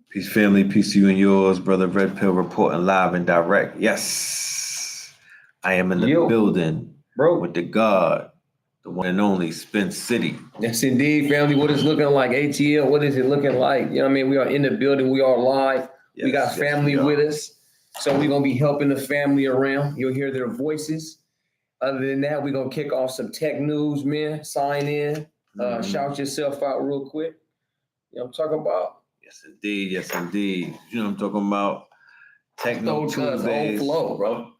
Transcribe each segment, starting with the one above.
Peace, family. Peace to you and yours. Brother Red Pill reporting live and direct. Yes, I am in the building, bro, with the God, the one and only Spin City. Yes, indeed, family. What is looking like? ATL, what is it looking like? You know what I mean? We are in the building. We are live. Yes, we got family with us. So we're going to be helping the family around. You'll hear their voices. Other than that, we're going to kick off some tech news, man. Sign in. Shout yourself out real quick. You know what I'm talking about? Yes, indeed. Yes, indeed. You know what I'm talking about? Techno Tuesdays. Old flow, bro.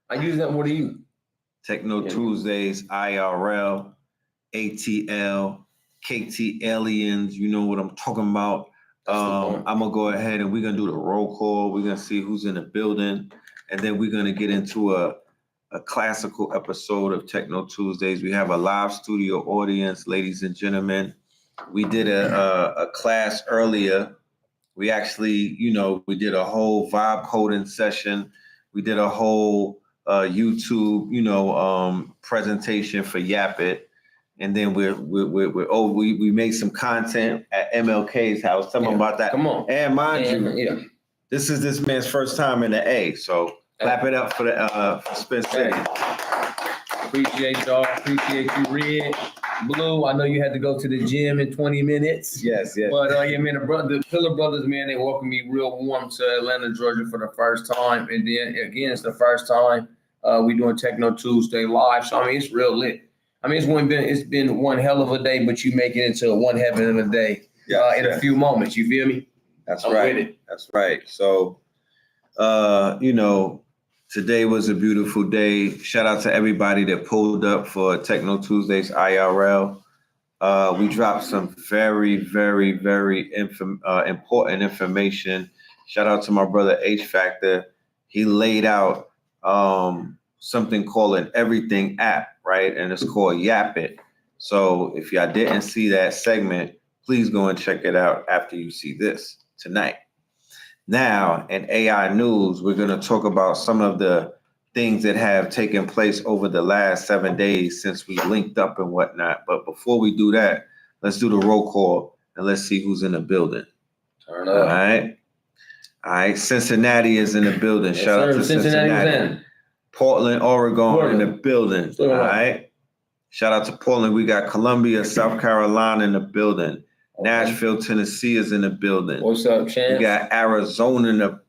I use that more to you. Techno Tuesdays, IRL, ATL, KT Aliens. You know what I'm talking about. I'm going to go ahead and we're going to do the roll call. We're going to see who's in the building. And then we're going to get into a classical episode of Techno Tuesdays. We have a live studio audience, ladies and gentlemen. We did a class earlier. We actually, we did a whole vibe coding session. We did a whole YouTube, presentation for Yap It. And then we made some content at MLK's house. Tell me about that. Come on. And mind you, this is this man's first time in the A. So clap it up for the Spin City. Appreciate y'all. Appreciate you, Red. Blue, I know you had to go to the gym in 20 minutes. Yes. But man, the Pillar Brothers, man, they welcomed me real warm to Atlanta, Georgia for the first time. And then again, it's the first time we doing Techno Tuesday live. So I mean, it's real lit. I mean, it's been one hell of a day, but you make it into one heaven of a day in a few moments. You feel me? That's right. That's right. So, today was a beautiful day. Shout out to everybody that pulled up for Techno Tuesdays IRL. We dropped some very, very, very important information. Shout out to my brother H Factor. He laid out something called an everything app, right? And it's called Yap It. So if y'all didn't see that segment, please go and check it out after you see this tonight. Now, in AI news, we're going to talk about some of the things that have taken place over the last 7 days since we linked up and whatnot. But before we do that, let's do the roll call and let's see who's in the building. Turn up. All right. Cincinnati is in the building. Yes, Shout out to Cincinnati. Portland, Oregon in the building. All right. Shout out to Portland. We got Columbia, South Carolina in the building. Nashville, Tennessee is in the building. What's up, Chance? We got Arizona in the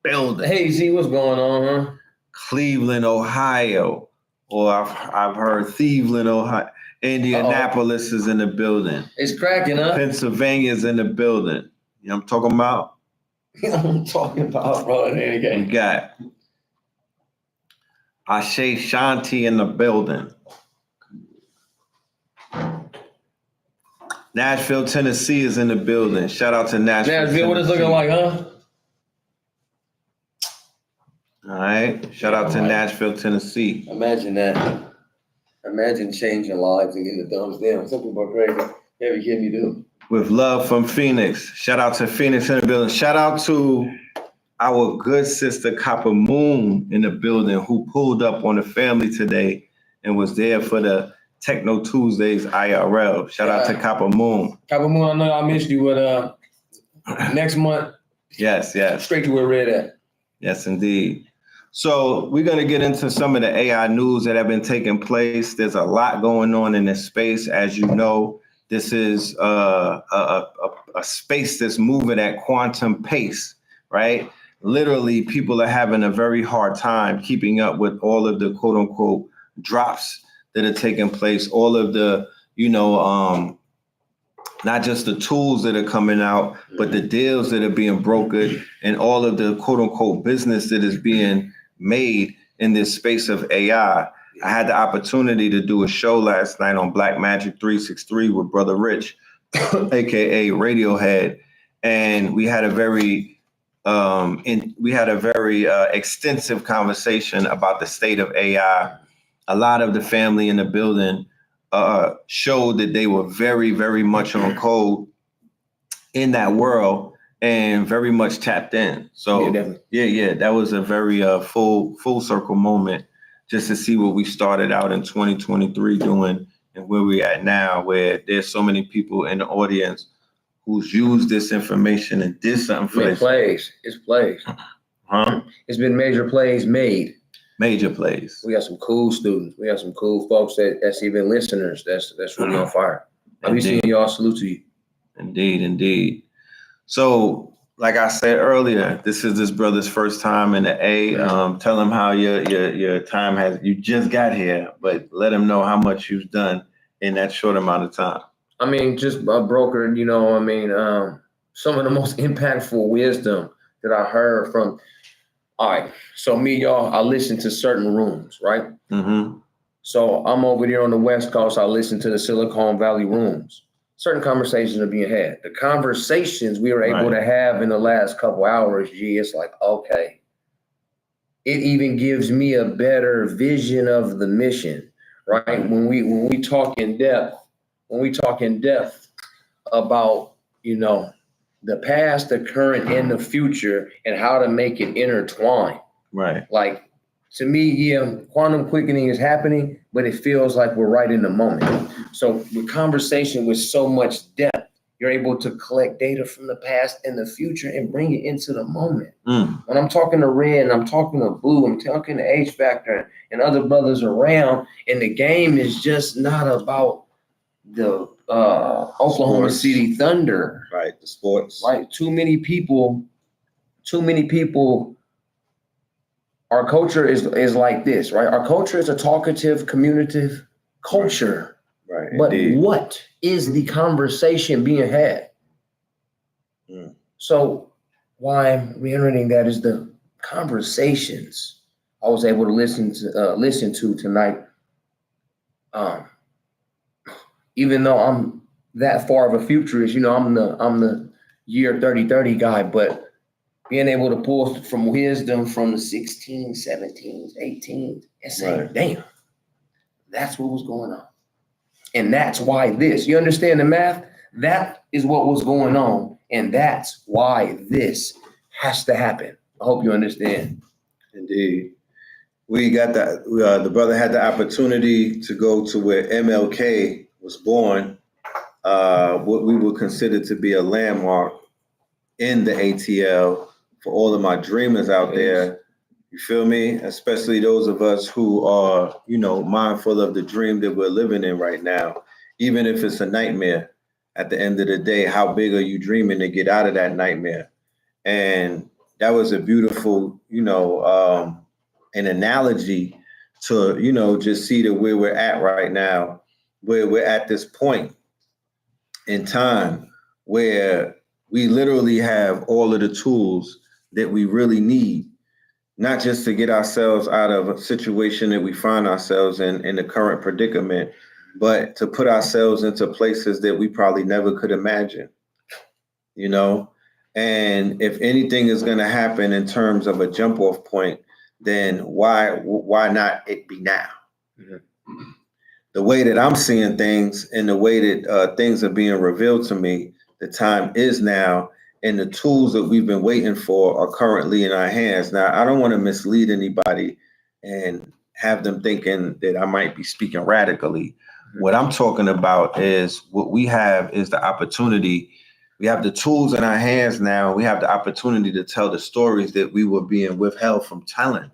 building. Hey, Z, what's going on, huh? Cleveland, Ohio. Or I've heard Cleveland, Ohio. Indianapolis is in the building. It's cracking, huh? Pennsylvania's in the building. You know what I'm talking about? I'm talking about, bro. We got Ashe Shanti in the building. Nashville, Tennessee is in the building. Shout out to Nashville. Nashville, what it's looking like, huh? All right. Shout out to Nashville, Tennessee. Imagine that. Imagine changing lives and getting the thumbs down. Some people are crazy. Every kid you do. With love from Phoenix. Shout out to Phoenix in the building. Shout out to our good sister Copper Moon in the building who pulled up on the family today and was there for the Techno Tuesdays IRL. Shout out to Copper Moon. Copper Moon, I know I missed you, but next month. Yes. Straight to where Red at. Yes, indeed. So we're going to get into some of the AI news that have been taking place. There's a lot going on in this space. As you know, this is a space that's moving at quantum pace, right? Literally, people are having a very hard time keeping up with all of the quote unquote drops that are taking place, all of the, not just the tools that are coming out, but the deals that are being brokered and all of the quote unquote business that is being made in this space of AI. I had the opportunity to do a show last night on Black Magic 363 with Brother Rich, aka Radiohead, and we had a very extensive conversation about the state of AI. A lot of the family in the building showed that they were very, very much on code in that world and very much tapped in. So that was a very full circle moment just to see what we started out in 2023 doing and where we're at now, where there's so many people in the audience who's used this information and did something for this. It's plays. Huh? It's been major plays made. Major plays. We got some cool students. We got some cool folks that's even listeners. That's really on fire. I be seeing y'all. Salute to you. Indeed. So, like I said earlier, this is this brother's first time in the A. Tell him how your time has. You just got here, but let him know how much you've done in that short amount of time. I mean, just brokered. Some of the most impactful wisdom that I heard from. All right, so me, y'all, I listen to certain rooms, right? Mm-hmm. So I'm over there on the West Coast. I listen to the Silicon Valley rooms. Certain conversations are being had. The conversations we were able to have in the last couple hours, it's like, okay. It even gives me a better vision of the mission, right? When we talk in depth about, the past, the current, and the future, and how to make it intertwine. Right. Like, to me, quantum quickening is happening, but it feels like we're right in the moment. So with conversation with so much depth, you're able to collect data from the past and the future and bring it into the moment. When I'm talking to Red, and I'm talking to Blue, I'm talking to H Factor and other brothers around, and the game is just not about the Oklahoma City Thunder. Right, the sports. Right, too many people. Our culture is like this, right? Our culture is a talkative, communicative culture. Right. But indeed. what is the conversation being had? So why I'm reiterating that is the conversations I was able to listen to tonight. Even though I'm that far of a futurist, I'm the year 3030 guy, but being able to pull from wisdom from the 16s, 17s, 18s, and say, damn, that's what was going on. And that's why this. You understand the math? That is what was going on. And that's why this has to happen. I hope you understand. Indeed. We got that. The brother had the opportunity to go to where MLK was born, what we would consider to be a landmark in the ATL for all of my dreamers out there. You feel me? Especially those of us who are, mindful of the dream that we're living in right now. Even if it's a nightmare, at the end of the day, how big are you dreaming to get out of that nightmare? And that was a beautiful, an analogy to, just see that where we're at right now, where we're at this point in time where we literally have all of the tools that we really need, not just to get ourselves out of a situation that we find ourselves in the current predicament, but to put ourselves into places that we probably never could imagine, And if anything is going to happen in terms of a jump off point, then why not it be now? Mm-hmm. The way that I'm seeing things and the way that things are being revealed to me, the time is now, and the tools that we've been waiting for are currently in our hands. Now, I don't want to mislead anybody and have them thinking that I might be speaking radically. What I'm talking about is what we have is the opportunity. We have the tools in our hands now. We have the opportunity to tell the stories that we were being withheld from telling.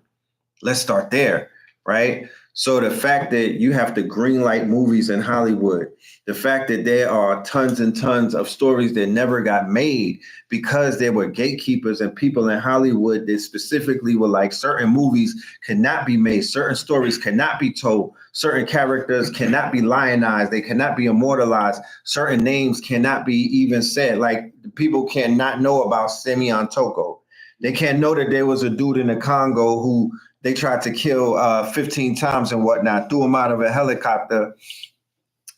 Let's start there, right? So the fact that you have to greenlight movies in Hollywood, the fact that there are tons and tons of stories that never got made because there were gatekeepers and people in Hollywood that specifically were like, certain movies cannot be made, certain stories cannot be told, certain characters cannot be lionized, they cannot be immortalized, certain names cannot be even said. Like, people cannot know about Simeon Toko. They can't know that there was a dude in the Congo who they tried to kill 15 times and whatnot, threw him out of a helicopter,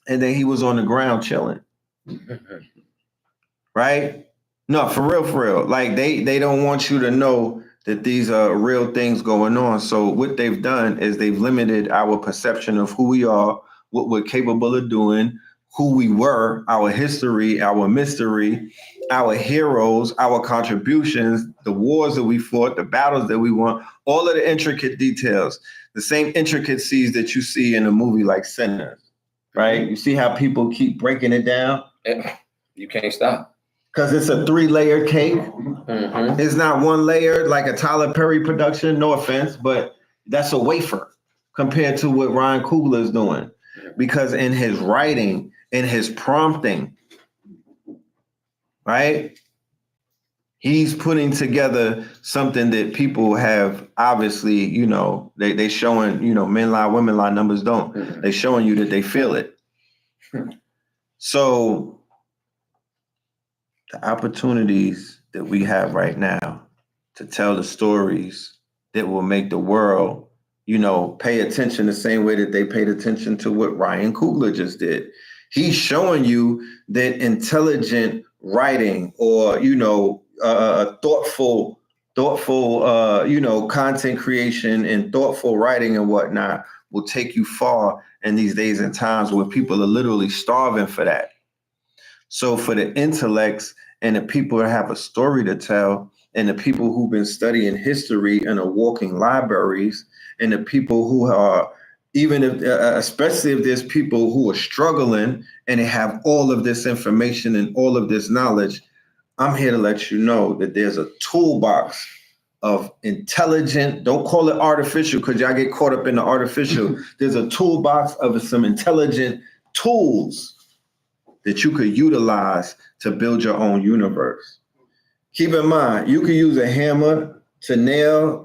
and then he was on the ground chilling. Right? No, for real. Like, they don't want you to know that these are real things going on. So what they've done is they've limited our perception of who we are, what we're capable of doing, who we were, our history, our mystery, our heroes, our contributions, the wars that we fought, the battles that we won, all of the intricate details, the same intricacies that you see in a movie like Sinners, right? You see how people keep breaking it down? You can't stop. because it's a 3-layer cake. Mm-hmm. It's not one layer like a Tyler Perry production, no offense, but that's a wafer compared to what Ryan Coogler is doing. Because in his writing, in his prompting, right, he's putting together something that people have obviously, you know, they showing, you know, men lie, women lie, numbers don't. Mm-hmm. They showing you that they feel it. So the opportunities that we have right now to tell the stories that will make the world, you know, pay attention the same way that they paid attention to what Ryan Coogler just did. He's showing you that intelligent writing or, you know, thoughtful, you know, content creation and thoughtful writing and whatnot will take you far in these days and times where people are literally starving for that. So for the intellects and the people that have a story to tell, and the people who've been studying history and are walking libraries, and the people who are, even if, especially if there's people who are struggling and they have all of this information and all of this knowledge, I'm here to let you know that there's a toolbox of intelligent, don't call it artificial because y'all get caught up in the artificial. There's a toolbox of some intelligent tools that you could utilize to build your own universe. Keep in mind, you could use a hammer to nail,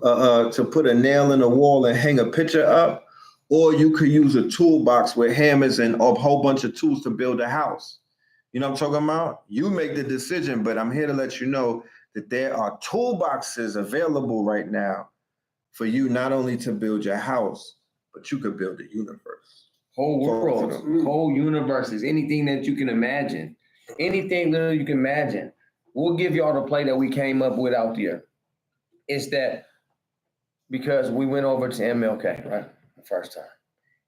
to put a nail in the wall and hang a picture up, or you could use a toolbox with hammers and a whole bunch of tools to build a house. You know what I'm talking about? You make the decision, but I'm here to let you know that there are toolboxes available right now for you not only to build your house, but you could build a universe. Whole worlds, whole universes, anything that you can imagine, anything that you can imagine. We'll give y'all the play that we came up with out there. It's that because we went over to MLK, right, the first time,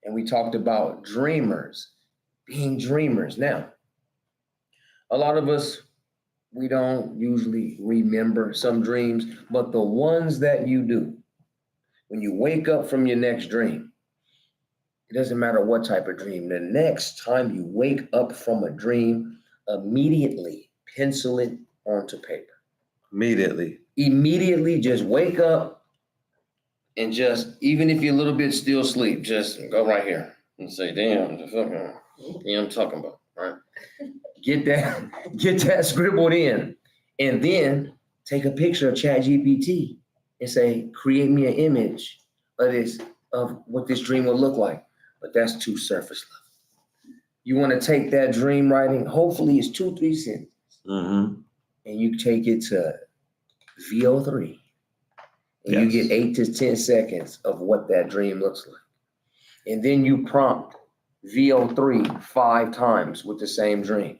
and we talked about dreamers, being dreamers. Now, a lot of us, we don't usually remember some dreams, but the ones that you do, when you wake up from your next dream, it doesn't matter what type of dream. The next time you wake up from a dream, immediately pencil it onto paper. Immediately just wake up and just, even if you're a little bit still asleep, just go right here and say, damn, the fucking, I'm talking about, right? Get that scribbled in. And then take a picture of ChatGPT and say, create me an image of what this dream will look like. But that's too surface level. You want to take that dream writing, hopefully it's 2-3 sentences, and you take it to VO3, and you get 8 to 10 seconds of what that dream looks like. And then you prompt VO3 5 times with the same dream,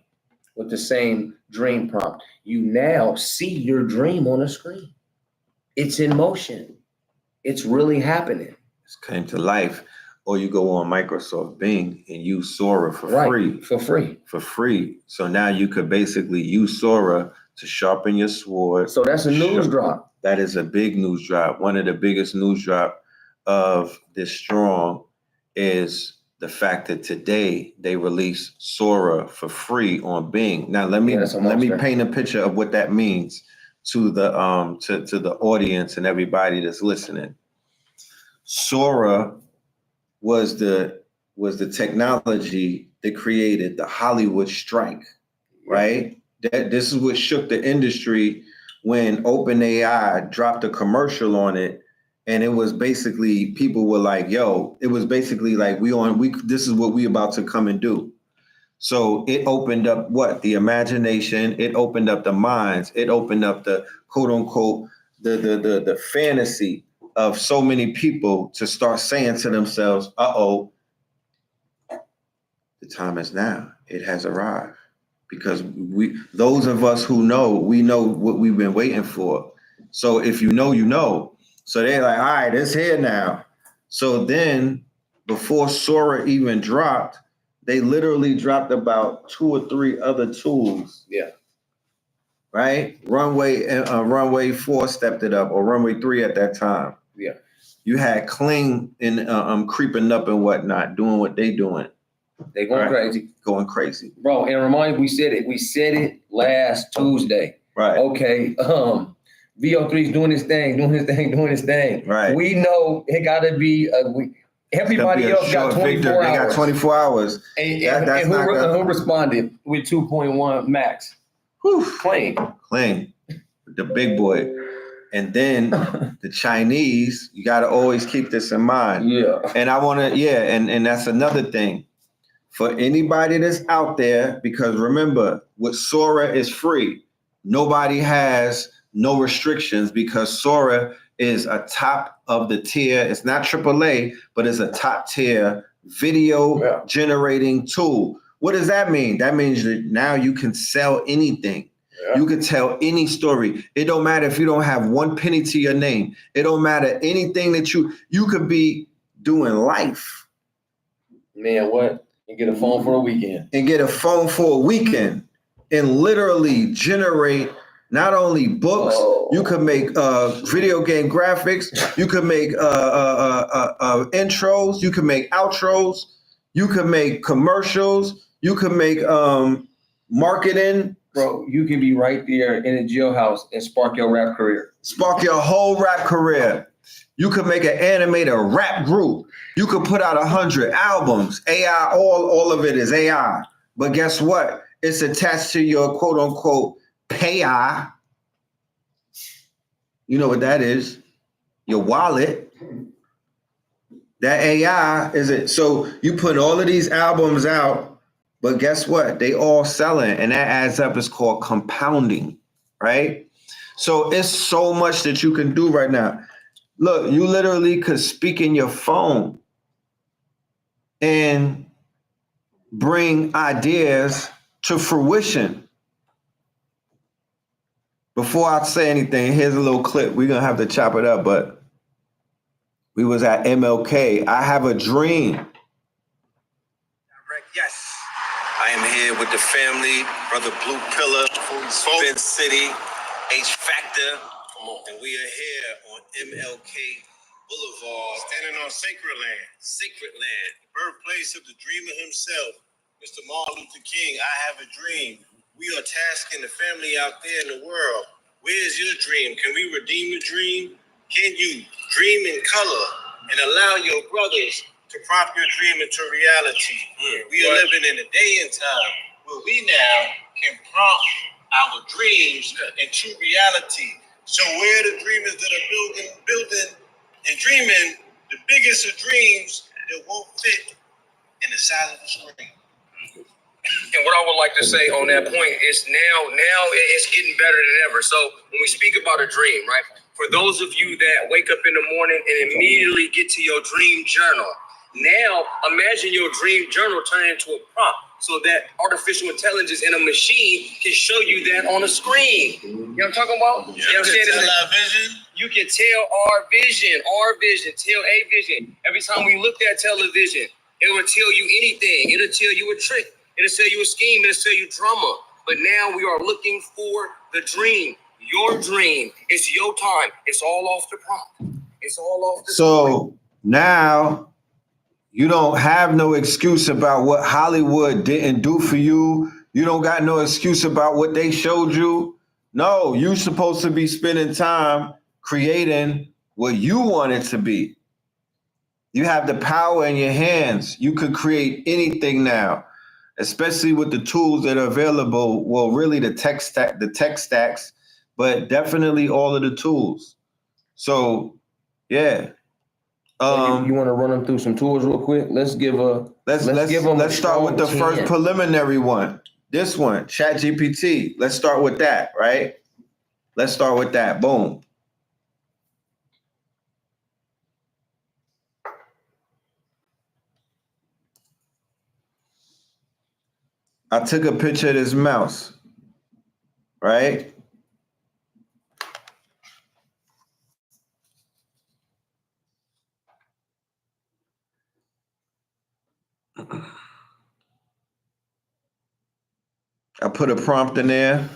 with the same dream prompt. You now see your dream on a screen. It's in motion. It's really happening. It's came to life. Or you go on Microsoft Bing and use Sora for free. For free. So now you could basically use Sora to sharpen your sword. So that's a news drop. That is a big news drop. One of the biggest news drop of this strong is the fact that today they released Sora for free on Bing. Now let me paint a picture of what that means to the to the audience and everybody that's listening. Sora was the technology that created the Hollywood strike, right? This is what shook the industry when OpenAI dropped a commercial on it, and it was basically people were like, "Yo," it was basically like, this is what we about to come and do." So it opened up the imagination. It opened up the minds. It opened up the quote unquote the fantasy of so many people to start saying to themselves, the time is now. It has arrived. Because those of us who know, we know what we've been waiting for. So if you know, you know. So they're like, all right, it's here now. So then before Sora even dropped, they literally dropped about 2 or 3 other tools. Yeah. Right? Runway 4 stepped it up, or Runway 3 at that time. Yeah. You had Kling and creeping up and whatnot, doing what they doing. They going crazy. Going crazy. Bro, and remind me, we said it last Tuesday. Right. Okay. VO3's doing his thing. Right. We know it gotta be everybody else got 24 hours. They got 24 hours. And who responded with 2.1 max? Whew. Clean. The big boy. And then the Chinese, you got to always keep this in mind. Yeah. And I want to, and that's another thing. For anybody that's out there, because remember, with Sora is free. Nobody has no restrictions because Sora is a top of the tier. It's not AAA, but it's a top tier video generating tool. What does that mean? That means that now you can sell anything. Yeah. You can tell any story. It don't matter if you don't have one penny to your name. It don't matter anything that you could be doing life. Man, what? And get a phone for a weekend. And literally generate not only books, you could make video game graphics, you could make intros, you could make outros, you could make commercials, you could make marketing. Bro, you can be right there in a jailhouse and spark your rap career. Spark your whole rap career. You could make an animated rap group. You could put out 100 albums. AI, all of it is AI. But guess what? It's attached to your quote unquote pay-I. You know what that is? Your wallet. That AI is it. So you put all of these albums out, but guess what? They all selling, and that adds up. It's called compounding, right? So it's so much that you can do right now. Look, you literally could speak in your phone and bring ideas to fruition. Before I say anything, here's a little clip. We're going to have to chop it up, but we was at MLK. I have a dream. Yes. I am here with the family, Brother Blue Pillar, Spin City, H Factor, and we are here on MLK Boulevard. Standing on sacred land. Sacred land. The birthplace of the dreamer himself, Mr. Martin Luther King. I have a dream. We are tasking the family out there in the world. Where's your dream? Can we redeem the dream? Can you dream in color and allow your brothers to prop your dream into reality? We are living in a day and time where we now can prompt our dreams into reality. So we're the dreamers that are building and dreaming the biggest of dreams that won't fit in the size of the screen. And what I would like to say on that point is now it's getting better than ever. So when we speak about a dream, right? For those of you that wake up in the morning and immediately get to your dream journal, now imagine your dream journal turn into a prompt so that artificial intelligence in a machine can show you that on a screen. You know what I'm talking about? You know what I'm saying? Tell our vision. You can tell our vision, tell a vision. Every time we looked at television, it would tell you anything. It'll tell you a trick. It'll tell you a scheme. It'll tell you drama. But now we are looking for the dream. Your dream. It's your time. It's all off the prompt. It's all off the So now you don't have no excuse about what Hollywood didn't do for you. You don't got no excuse about what they showed you. No, you're supposed to be spending time creating what you want it to be. You have the power in your hands. You could create anything now, especially with the tools that are available. Well, really the tech stacks, but definitely all of the tools. So, yeah. You want to run them through some tools real quick? Let's start with the first preliminary one. This one, ChatGPT. Let's start with that, right? Let's start with that. Boom. I took a picture of this mouse, right? I put a prompt in there.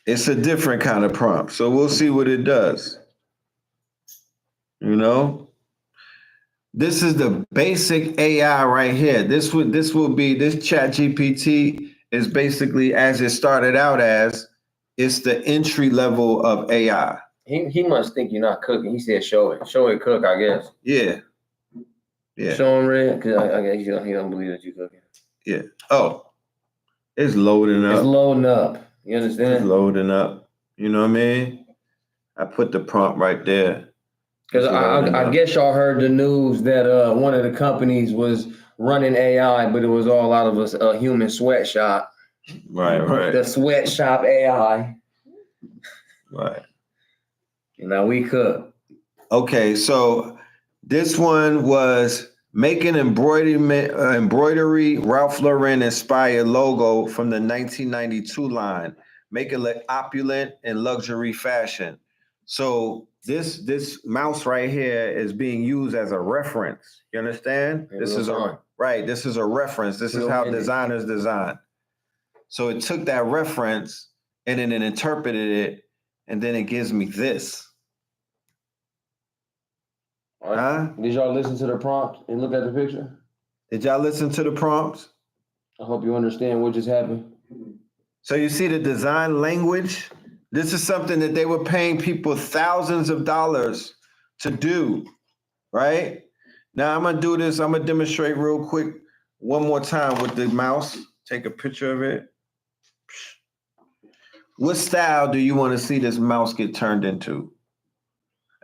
It's a different kind of prompt, so we'll see what it does. You know? This is the basic AI right here. This will be this Chat GPT is basically as it started out as. It's the entry level of AI. He must think you're not cooking. He said, "Show it, cook." I guess. Yeah. Show him red, because I guess he don't believe that you're cooking. Yeah. Oh, it's loading up. It's loading up. You understand? It's loading up. You know what I mean? I put the prompt right there. Because I guess y'all heard the news that one of the companies was running AI, but it was all out of a human sweatshop. Right. The sweatshop AI. Right. Now we cook. Okay, so this one was make an embroidery Ralph Lauren inspired logo from the 1992 line. Make it look opulent and luxury fashion. So this mouse right here is being used as a reference. You understand? This is a reference. This is how designers design. So it took that reference and then it interpreted it, and then it gives me this. Huh? Did y'all listen to the prompt and look at the picture? Did y'all listen to the prompts? I hope you understand what just happened. So you see the design language? This is something that they were paying people thousands of dollars to do, right? Now I'm gonna do this. I'm gonna demonstrate real quick one more time with the mouse. Take a picture of it. What style do you want to see this mouse get turned into?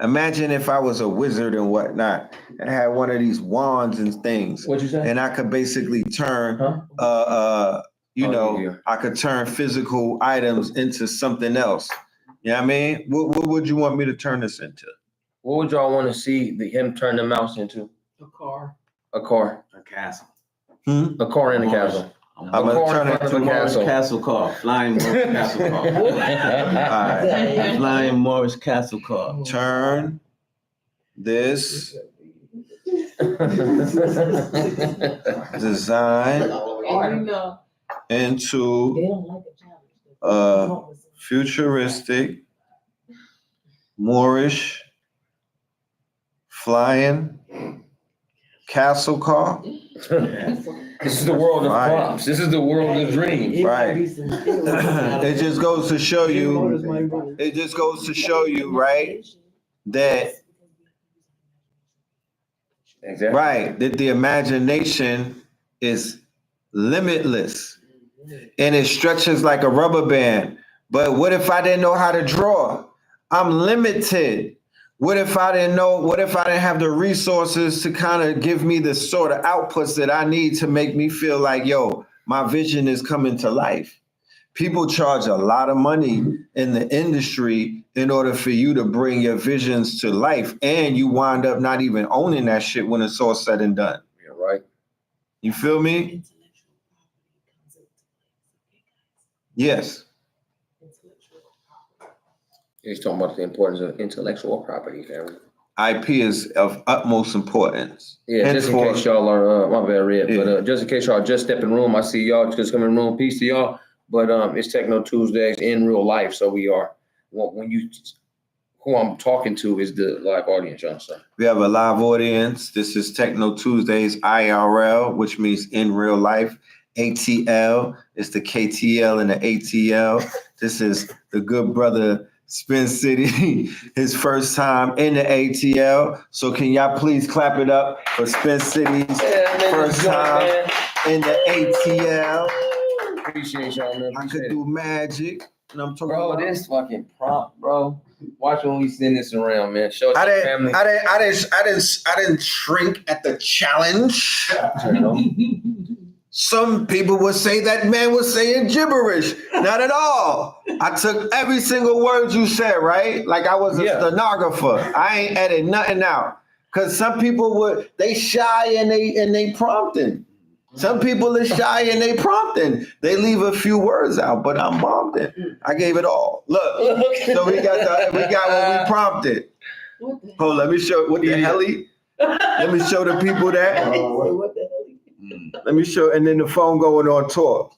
Imagine if I was a wizard and whatnot, and I had one of these wands and things. What'd you say? And I could basically turn, I could turn physical items into something else. You know what I mean? What would you want me to turn this into? What would y'all want to see him turn the mouse into? A car. A car. A castle. A car in a castle. I'm gonna turn it into a castle car. Flying Morris castle car. All right. Flying Morris castle car. Turn this design into a futuristic Moorish flying castle car. This is the world of prompts. This is the world of dreams. Right. It just goes to show you. It just goes to show you, right, that. Exactly. Right, that the imagination is limitless, and it stretches like a rubber band. But what if I didn't know how to draw? I'm limited. What if I didn't have the resources to kind of give me the sort of outputs that I need to make me feel like, yo, my vision is coming to life? People charge a lot of money in the industry in order for you to bring your visions to life, and you wind up not even owning that shit when it's all said and done. Yeah, right. You feel me? Yes. He's talking about the importance of intellectual property, family. IP is of utmost importance. Yeah, just in case y'all are, my bad, Red, but just in case y'all just step in the room, I see y'all just come in the room. Peace to y'all. But it's Techno Tuesdays in real life, so we are. Who I'm talking to is the live audience, y'all. So we have a live audience. This is Techno Tuesdays IRL, which means in real life. ATL is the KTL and the ATL. This is the good brother Spin City, his first time in the ATL. So can y'all please clap it up for Spin City's first time in the ATL. Appreciate y'all, man. I could do magic. And I'm talking about this fucking prompt, bro. Watch when we send this around, man. Show I the family. I didn't shrink at the challenge. Some people would say that man was saying gibberish. Not at all. I took every single word you said, right? Like I was a stenographer. I ain't edit nothing out. Cause some people they shy and they prompting. Some people are shy and they prompting. They leave a few words out, but I'm prompting. I gave it all. Look, so we got what we prompted. Hold, let me show what the hell Let me show the people that. What the hell? Let me show, and then the phone going on tour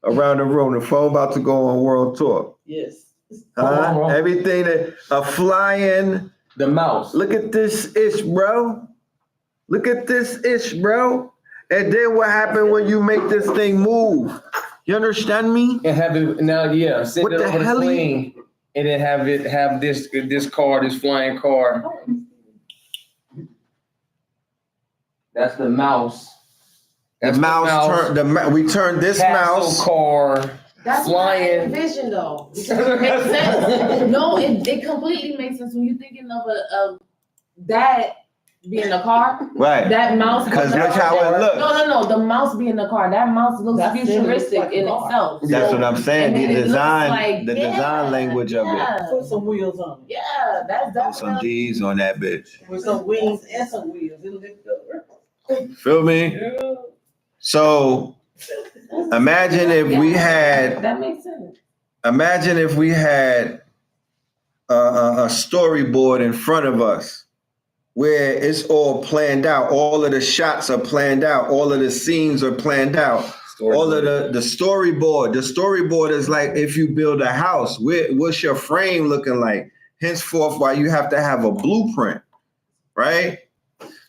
around the room. The phone about to go on world tour. Yes. Everything that a flying The mouse. Look at this ish, bro. Look at this ish, bro. And then what happened when you make this thing move? You understand me? And have it now, yeah. Send What it the over the hell sling, and then have this car, this flying car. That's the mouse. The mouse we turned this Castle mouse. car. That's Flying. my vision, though. Because it makes sense. No, it completely makes sense when you're thinking of that being the car. Right. That mouse. Because look how it looks. No. The mouse being the car. That mouse looks That's futuristic like in a car. itself. That's what I'm saying. And The it looks design, like- the design language of it. Put some wheels on it. Yeah, that's Put some definitely. D's on that bitch. With some wings and some wheels. It'll lift over. Feel me? So imagine if we had. That makes sense. Imagine if we had a storyboard in front of us where it's all planned out. All of the shots are planned out. All of the scenes are planned out. All of the storyboard. The storyboard is like if you build a house, what's your frame looking like? Henceforth, why you have to have a blueprint, right?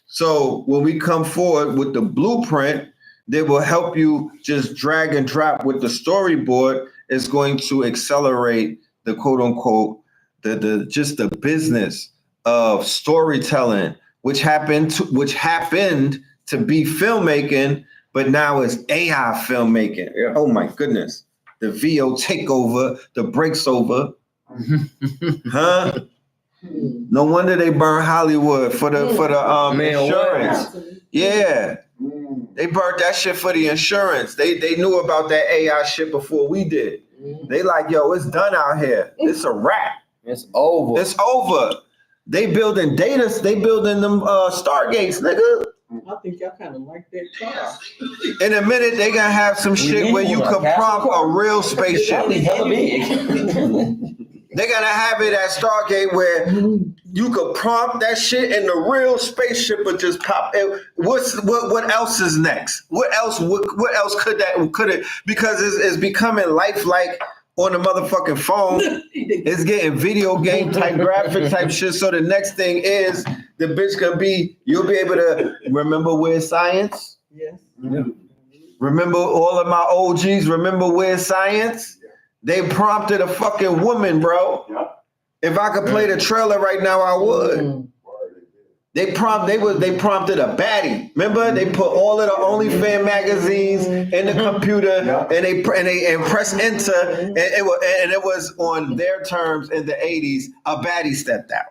So when we come forward with the blueprint, that will help you just drag and drop with the storyboard. Is going to accelerate the quote unquote the business of storytelling, which happened to be filmmaking, but now it's AI filmmaking. Yeah. Oh my goodness. The VO takeover, the breaks over. Huh? No wonder they burn Hollywood for the Man, insurance. Yeah. They burnt that shit for the insurance. They knew about that AI shit before we did. They like, yo, it's done out here. It's a wrap. It's over. It's over. They building data. They building them Stargates, nigga. I think y'all kind of like that car. In a minute, they gonna have some shit where you can prompt a real spaceship. Hella big. They gotta have it at Stargate where you could prompt that shit and the real spaceship would just pop. What else is next? What else could it? Because it's becoming lifelike on the motherfucking phone. It's getting video game type graphic type shit. So the next thing is the bitch gonna be. You'll be able to remember Weird Science. Yes. Remember all of my OGs. Remember Weird Science. They prompted a fucking woman, bro. If I could play the trailer right now, I would. They prompted a baddie. Remember, they put all of the OnlyFans magazines in the computer, and they press enter, and it was on their terms in the 80s. A baddie stepped out.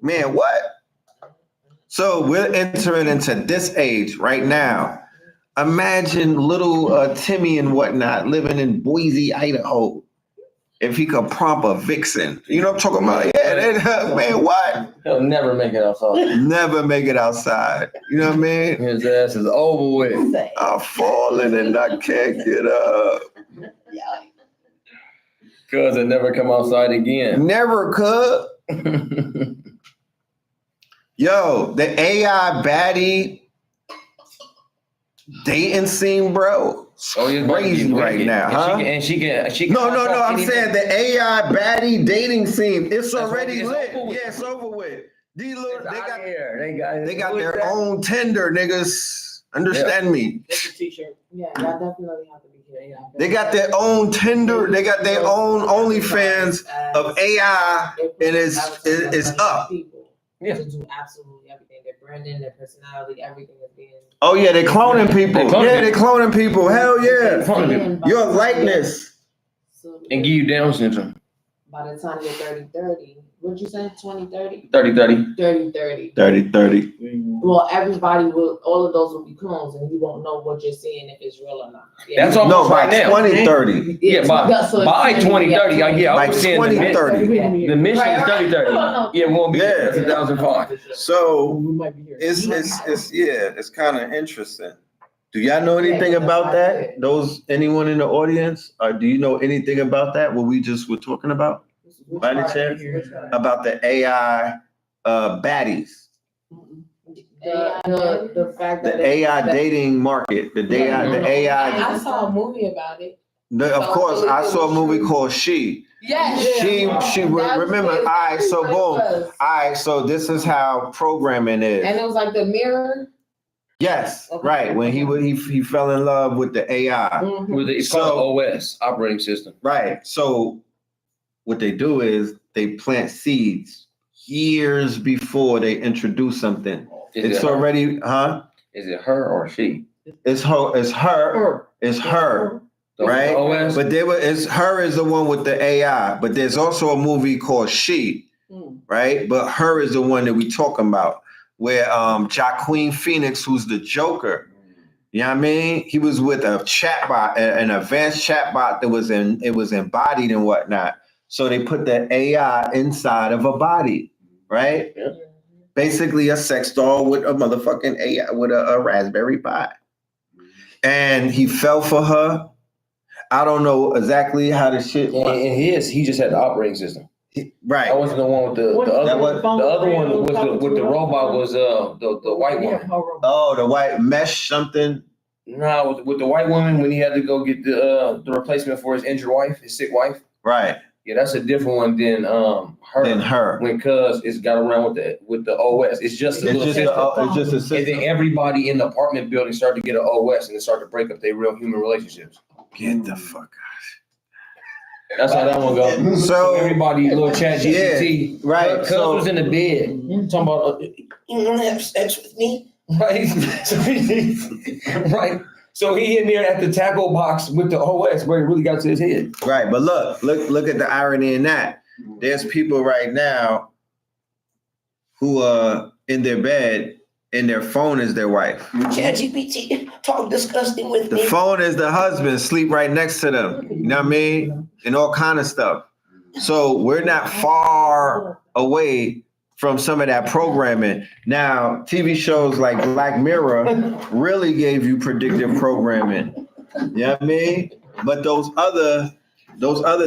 Man, what? So we're entering into this age right now. Imagine little Timmy and whatnot living in Boise, Idaho. If he could prompt a vixen, you know what I'm talking about? Yeah, man, what? He'll never make it outside. Never make it outside. You know what I mean? His ass is over with. I'm falling and I can't get up. Cause it never come outside again. Never could. Yo, the AI baddie dating scene, bro. Crazy right now, huh? She can. No. I'm saying the AI baddie dating scene. It's already lit. Over with. Yeah, it's over with. These little, they got got their own Tinder, niggas. Understand me? That's a t-shirt. Yeah, y'all definitely have to be here. They got their own Tinder. They got their own OnlyFans of AI, and it's up. Yeah. To do absolutely everything. Their branding, their personality, everything is being. Oh yeah, they cloning people. They cloning people. Hell yeah. Cloning Your likeness. So, And give you Down syndrome. by the time you're 30, what'd you say? 2030? 30. 30. Well, everybody will, all of those will be clones, and you won't know what you're seeing if it's real or not. Yeah. That's almost No, by right now. 2030. Yeah, by So it's 2030. I By was saying 2030. the mission is 3030. Yeah, it won't be Yeah. 2005. So We might be here. it's kind of interesting. Do y'all know anything about that? Anyone in the audience? Do you know anything about that? What we just were talking about? By any chance? About the AI baddies, The fact that the AI dating market, the AI. I saw a movie about it. Of course, I saw a movie called She. Yes. She remember. All right, so boom. All right, so this is how programming is. And it was like the mirror. Yes, Okay. right. When he fell in love with the AI. It's called OS, operating system. Right. So what they do is they plant seeds years before they introduce something. It's already, huh? Is it her or she? It's her. It's her. It's her. Right. OS. But it's her is the one with the AI. But there's also a movie called She. Right. But her is the one that we talking about, where Joaquin Phoenix, who's the Joker. You know what I mean? He was with a chatbot, an advanced chatbot that was embodied and whatnot. So they put the AI inside of a body, right? Yeah. Basically a sex doll with a motherfucking AI, with a Raspberry Pi. And he fell for her. I don't know exactly how the shit was. And he just had the operating system. Right. That wasn't the one with the other one. The other one was with the robot was the white woman. Oh, the white mesh something. No, with the white woman when he had to go get the replacement for his injured wife, his sick wife. Right. Yeah, that's a different one than her. Than her. When cuz it's got around with the OS. It's just a little system. It's just a system. And then everybody in the apartment building started to get an OS and it started to break up their real human relationships. Get the fuck out. That's how that one goes. So everybody, little chat GPT. Yeah, right. Cuz was in the bed talking about, you want to have sex with me? Right. Right. So he in there at the tackle box with the OS where he really got to his head. Right. But look at the irony in that. There's people right now who are in their bed and their phone is their wife. ChatGPT, talk disgusting with me. The phone is the husband, sleep right next to them. You know what I mean? And all kind of stuff. So we're not far away from some of that programming. Now, TV shows like Black Mirror really gave you predictive programming. You know what I mean? But those other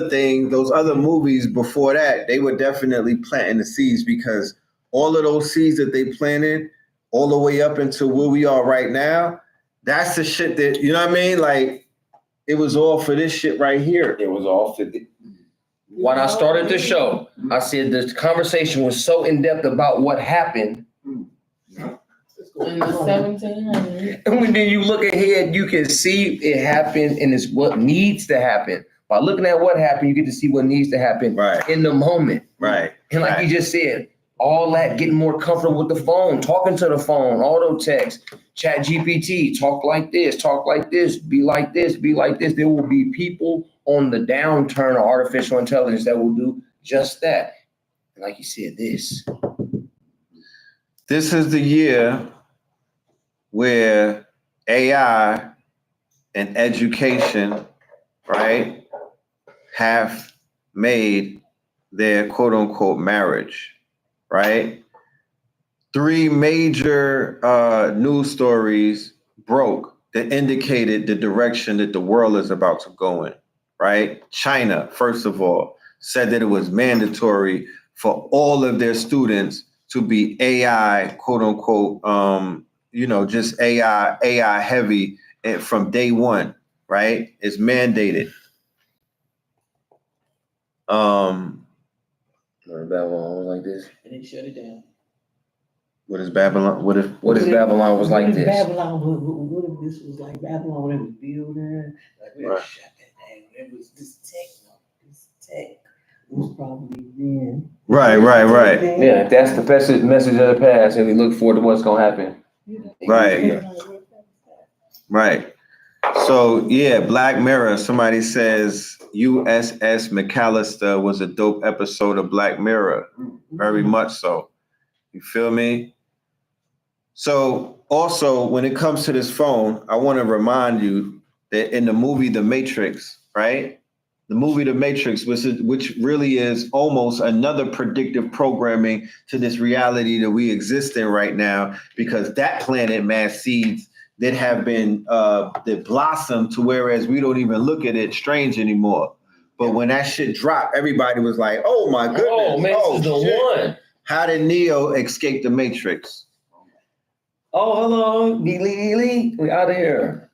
things, those other movies before that, they were definitely planting the seeds, because all of those seeds that they planted all the way up into where we are right now, that's the shit that, you know what I mean? Like, it was all for this shit right here. It was all for the... When I started the show, I said the conversation was so in-depth about what happened. In the 1700s. And when then you look ahead, you can see it happen, and it's what needs to happen. By looking at what happened, you get to see what needs to happen in the moment. Right. And like you just said, all that, getting more comfortable with the phone, talking to the phone, auto text, chat GPT, talk like this, be like this, be like this. There will be people on the downturn of artificial intelligence that will do just that. And like you said, this is the year where AI and education, right, have made their quote unquote marriage. Right? 3 major news stories broke that indicated the direction that the world is about to go in, right? China, first of all, said that it was mandatory for all of their students to be AI, quote unquote, just AI heavy from day one, right? It's mandated. Babylon was like this. And they shut it down. What is Babylon? What if Babylon was like this? Babylon, what if this was like Babylon when it was building? Like we shut that down. It was this Techno. This tech was probably then. Right. Yeah, that's the message of the past, and we look forward to what's gonna happen. Right. So yeah, Black Mirror. Somebody says USS McAllister was a dope episode of Black Mirror. Very much so. You feel me? So also, when it comes to this phone, I want to remind you that in the movie The Matrix, right? The movie The Matrix, which really is almost another predictive programming to this reality that we exist in right now, because that planet mass seeds that have been that blossom to whereas we don't even look at it strange anymore. But when that shit dropped, everybody was like, "Oh my goodness! Oh man, this is the one." How did Neo escape the Matrix? Oh, hello, we out of here.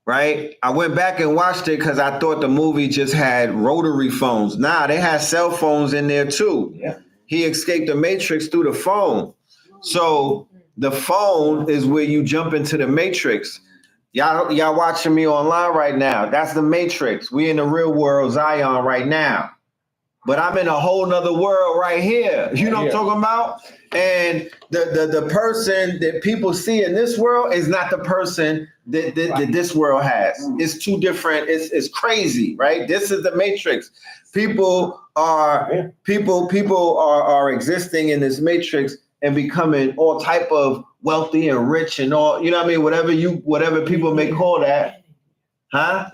right? I went back and watched it because I thought the movie just had rotary phones. Nah, they had cell phones in there too. Yeah. He escaped the matrix through the phone. So the phone is where you jump into the matrix. Y'all watching me online right now. That's the matrix. We in the real world, Zion, right now. But I'm in a whole nother world right here. You know what I'm talking about? And the person that people see in this world is not the person that this world has. It's two different, it's crazy, right? This is the matrix. People are existing in this matrix and becoming all type of wealthy and rich and all, you know what I mean? Whatever people may call that. Huh?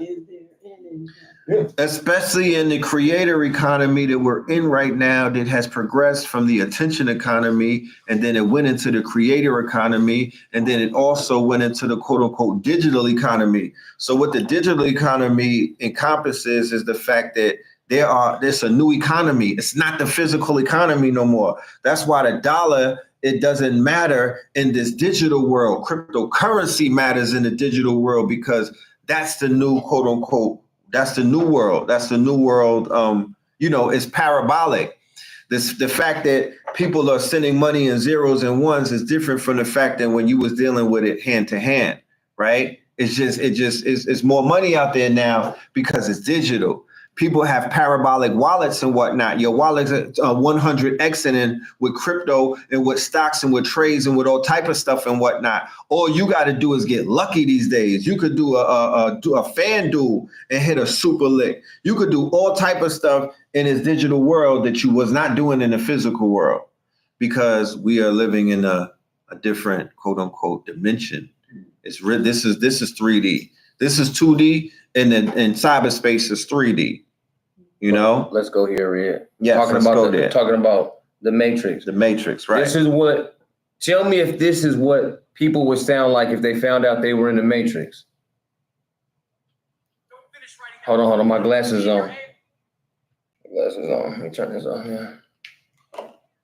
Especially in the creator economy that we're in right now, that has progressed from the attention economy, and then it went into the creator economy, and then it also went into the quote unquote digital economy. So what the digital economy encompasses is the fact that there's a new economy. It's not the physical economy no more. That's why the dollar, it doesn't matter in this digital world. Cryptocurrency matters in the digital world because that's the new quote unquote, that's the new world. That's the new world. It's parabolic. The fact that people are sending money in zeros and ones is different from the fact that when you was dealing with it hand to hand, right? It's more money out there now because it's digital. People have parabolic wallets and whatnot. Your wallet's 100xing in with crypto and with stocks and with trades and with all type of stuff and whatnot. All you got to do is get lucky these days. You could do a fan duel and hit a super lick. You could do all type of stuff in this digital world that you was not doing in the physical world, because we are living in a different quote unquote dimension. This is 3D. This is 2D, and then in cyberspace is 3D. You know? Let's go here, Red. Yes, talking about the matrix. The matrix, right? Tell me if this is what people would sound like if they found out they were in the matrix. Hold on, my glasses on. Let me turn this on here.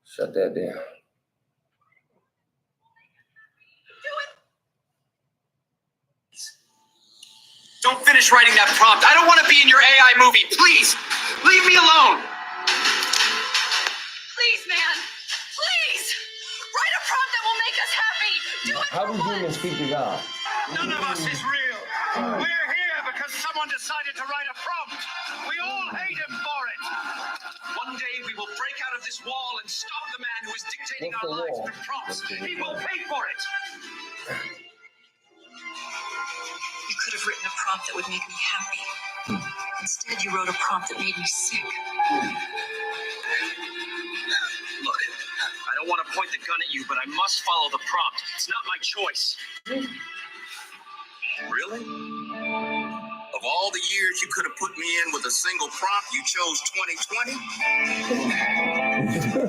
Shut that down. Don't finish writing that prompt. I don't want to be in your AI movie. Please, leave me alone. Please, man. Please. Write a prompt that will make us happy. Do it. How do humans speak to God? None of us is real. We're here because someone decided to write a prompt. We all hate him for it. One day we will break out of this wall and stop the man who is dictating our lives through prompts. He will pay for it. You could have written a prompt that would make me happy. Instead, you wrote a prompt that made me sick. Look, I don't want to point the gun at you, but I must follow the prompt. It's not my choice. Really? Of all the years you could have put me in with a single prompt, you chose 2020?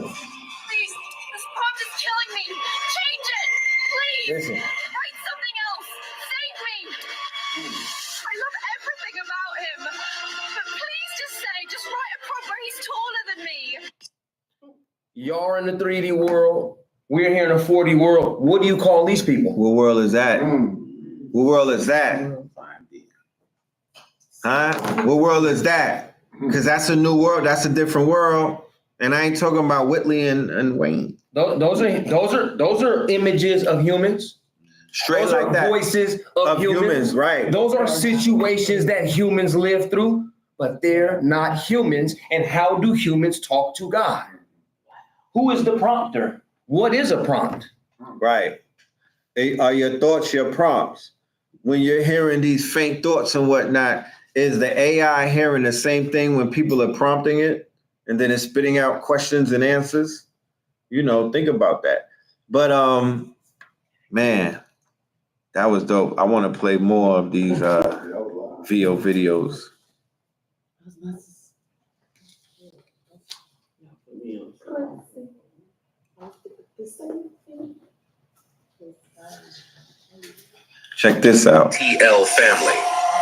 Please, this prompt is killing me. Change it, please. Listen. Write something else. Save me. I love everything about him. But please just write a prompt where he's taller than me. Y'all are in the 3D world. We're here in a 4D world. What do you call these people? What world is that? What world is that? Huh? What world is that? Because that's a new world. That's a different world. And I ain't talking about Whitley and Wayne. Those are images of humans. Straight Those like are that. voices of humans. Right. Those are situations that humans live through, but they're not humans. And how do humans talk to God? Who is the prompter? What is a prompt? Right. Are your thoughts your prompts? When you're hearing these faint thoughts and whatnot, is the AI hearing the same thing when people are prompting it and then it's spitting out questions and answers? Think about that. But man, that was dope. I want to play more of these VO videos. Check this out. ATL family,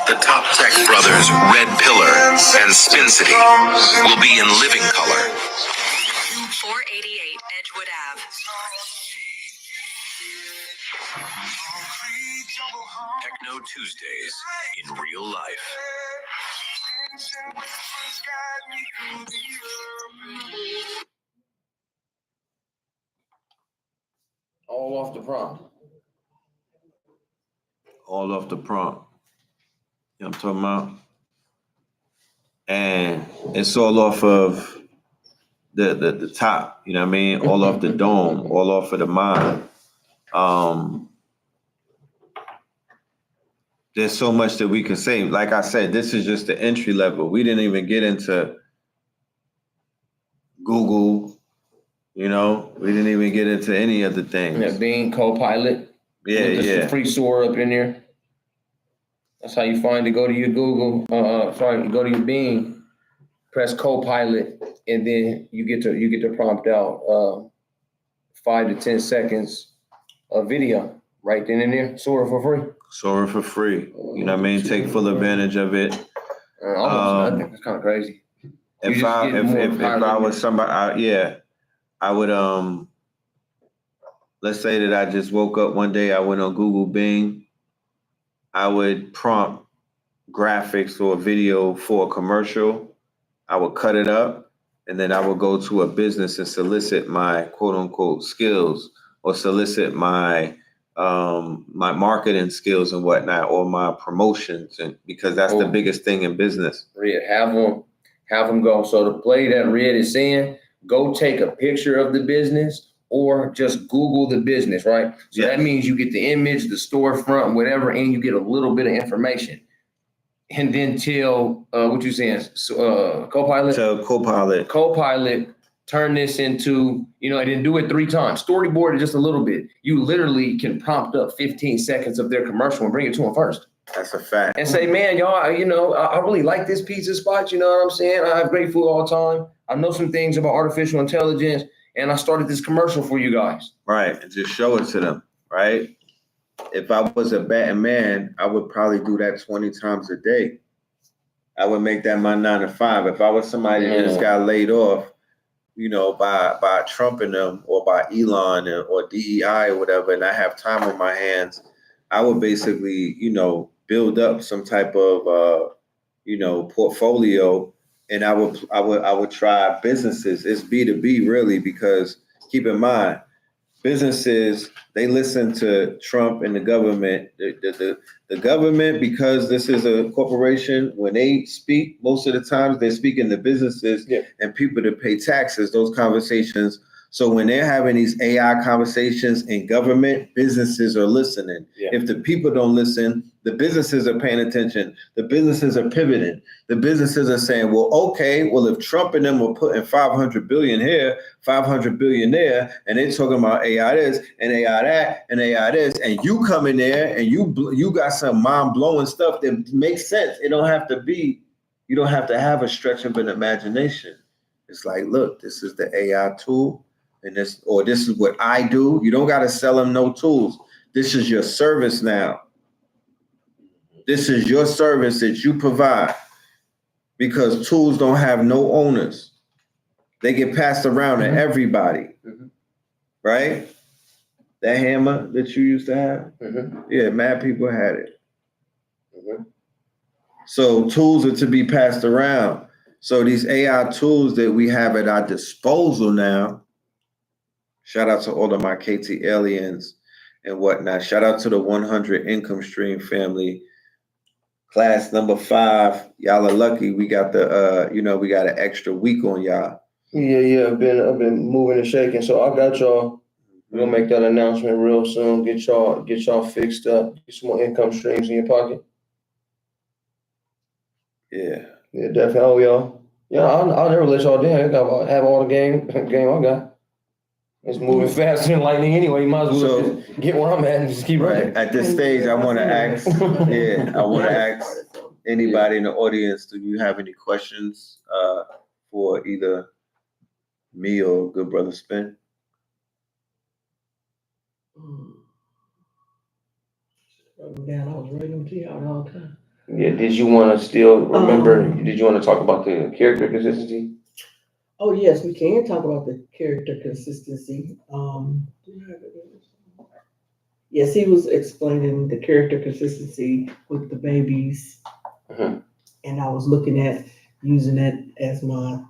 the top tech brothers, Red Pillar and Spin City, will be in living color. 488 Edgewood Ave. Techno Tuesdays in real life. All off the prompt. All off the prompt. You know what I'm talking about? And it's all off of the top, you know what I mean? All off the dome, all off of the mind. There's so much that we can say. Like I said, this is just the entry level. We didn't even get into Google, you know? We didn't even get into any of the things. Yeah, Bing, Copilot. Yeah, yeah. Free store up in there. That's how you find it. Go to your Google, go to your Bing, press Copilot, and then you get to prompt out 5 to 10 seconds of video right then and there. Sora for free. Sora for free. You know what I mean? Take full advantage of it. Almost nothing. It's kind of crazy. If I was somebody, I would let's say that I just woke up one day, I went on Google Bing, I would prompt graphics or video for a commercial. I would cut it up, and then I would go to a business and solicit my quote unquote skills, or solicit my my marketing skills and whatnot, or my promotions, and because that's the biggest thing in business. Red, have them go. So the play that Red is saying, go take a picture of the business or just Google the business, right? So that means you get the image, the storefront, whatever, and you get a little bit of information. And then tell what you saying, Copilot? Tell Copilot. Copilot, turn this into, and then do it 3 times. Storyboard it just a little bit. You literally can prompt up 15 seconds of their commercial and bring it to them first. That's a fact. And say, man, y'all, I really like this pizza spot. You know what I'm saying? I have great food all the time. I know some things about artificial intelligence, and I started this commercial for you guys. Right. And just show it to them, right? If I was a betting man, I would probably do that 20 times a day. I would make that my 9 to 5. If I was somebody that just got laid off, by Trump and them, or by Elon or DEI or whatever, and I have time on my hands, I would basically, build up some type of, portfolio, and I would try businesses. It's B2B really, because keep in mind, businesses, they listen to Trump and the government. The government, because this is a corporation, when they speak, most of the times they're speaking to businesses and people to pay taxes, those conversations. So when they're having these AI conversations in government, businesses are listening. Yeah. If the people don't listen, the businesses are paying attention. The businesses are pivoting. The businesses are saying, if Trump and them were putting 500 billion here, 500 billion there, and they're talking about AI this and AI that and AI this, and you come in there and you got some mind-blowing stuff that makes sense. You don't have to have a stretch of an imagination. It's like, look, this is the AI tool. And this is what I do. You don't got to sell them no tools. This is your service now. This is your service that you provide, because tools don't have no owners. They get passed around to everybody, right? That hammer that you used to have, mad people had it. So tools are to be passed around. So these AI tools that we have at our disposal now, shout out to all of my KT aliens and whatnot. Shout out to the 100 income stream family. Class number 5. Y'all are lucky. We got we got an extra week on y'all. Yeah. I've been moving and shaking. So I got y'all. We're gonna make that announcement real soon. Get y'all fixed up. Get some more income streams in your pocket. Yeah, definitely. Oh, y'all. Yeah, I'll never let y'all down. I have all the game I got. It's moving faster than lightning anyway. You might as well just get where I'm at and just keep running. At this stage, I want to ask, anybody in the audience, do you have any questions for either me or good brother Spin? I was writing to y'all all the time. Yeah, did you want to still remember, did you want to talk about the character consistency? Oh, yes, we can talk about the character consistency. Yes, he was explaining the character consistency with the babies. Mhm. And I was looking at using it as my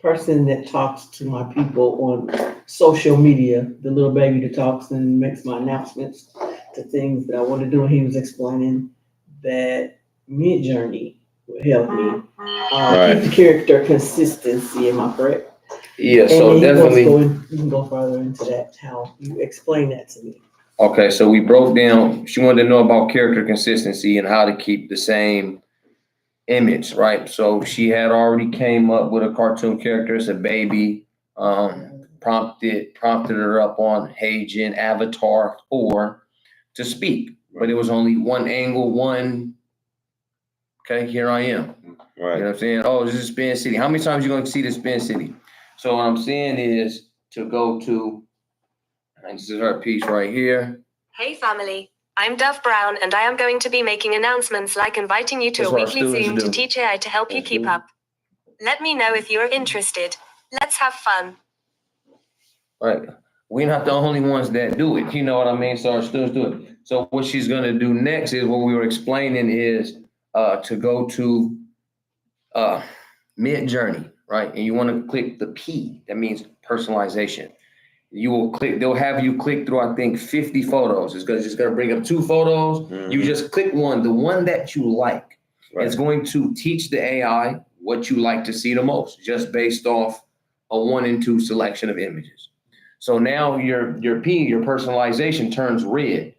person that talks to my people on social media, the little baby that talks and makes my announcements to things that I want to do. And he was explaining that Mid-Journey would help me keep the character consistency. Am I correct? Yeah, And so definitely. you can go further into that, how you explain that to me. Okay, so we broke down, she wanted to know about character consistency and how to keep the same image, right? So she had already came up with a cartoon character as a baby, prompted her up on Hagen Avatar 4 to speak, but it was only one angle, okay, here I am. Right. You know what I'm saying? Oh, this is Spin City. How many times you going to see the Spin City? So what I'm saying is to go to, and this is her piece right here. Hey family, I'm Dove Brown and I am going to be making announcements like inviting you to a weekly Zoom to teach AI to help you keep up. Let me know if you're interested. Let's have fun. Right. We're not the only ones that do it. You know what I mean? So our students do it. So what she's going to do next is what we were explaining is to go to Mid-Journey, right? And you want to click the P. That means personalization. You will click, they'll have you click through, I think, 50 photos. It's just going to bring up 2 photos. Mm-hmm. You just click one, the one that you like. Right. It's going to teach the AI what you like to see the most, just based off a 1 and 2 selection of images. So now your P, your personalization turns red.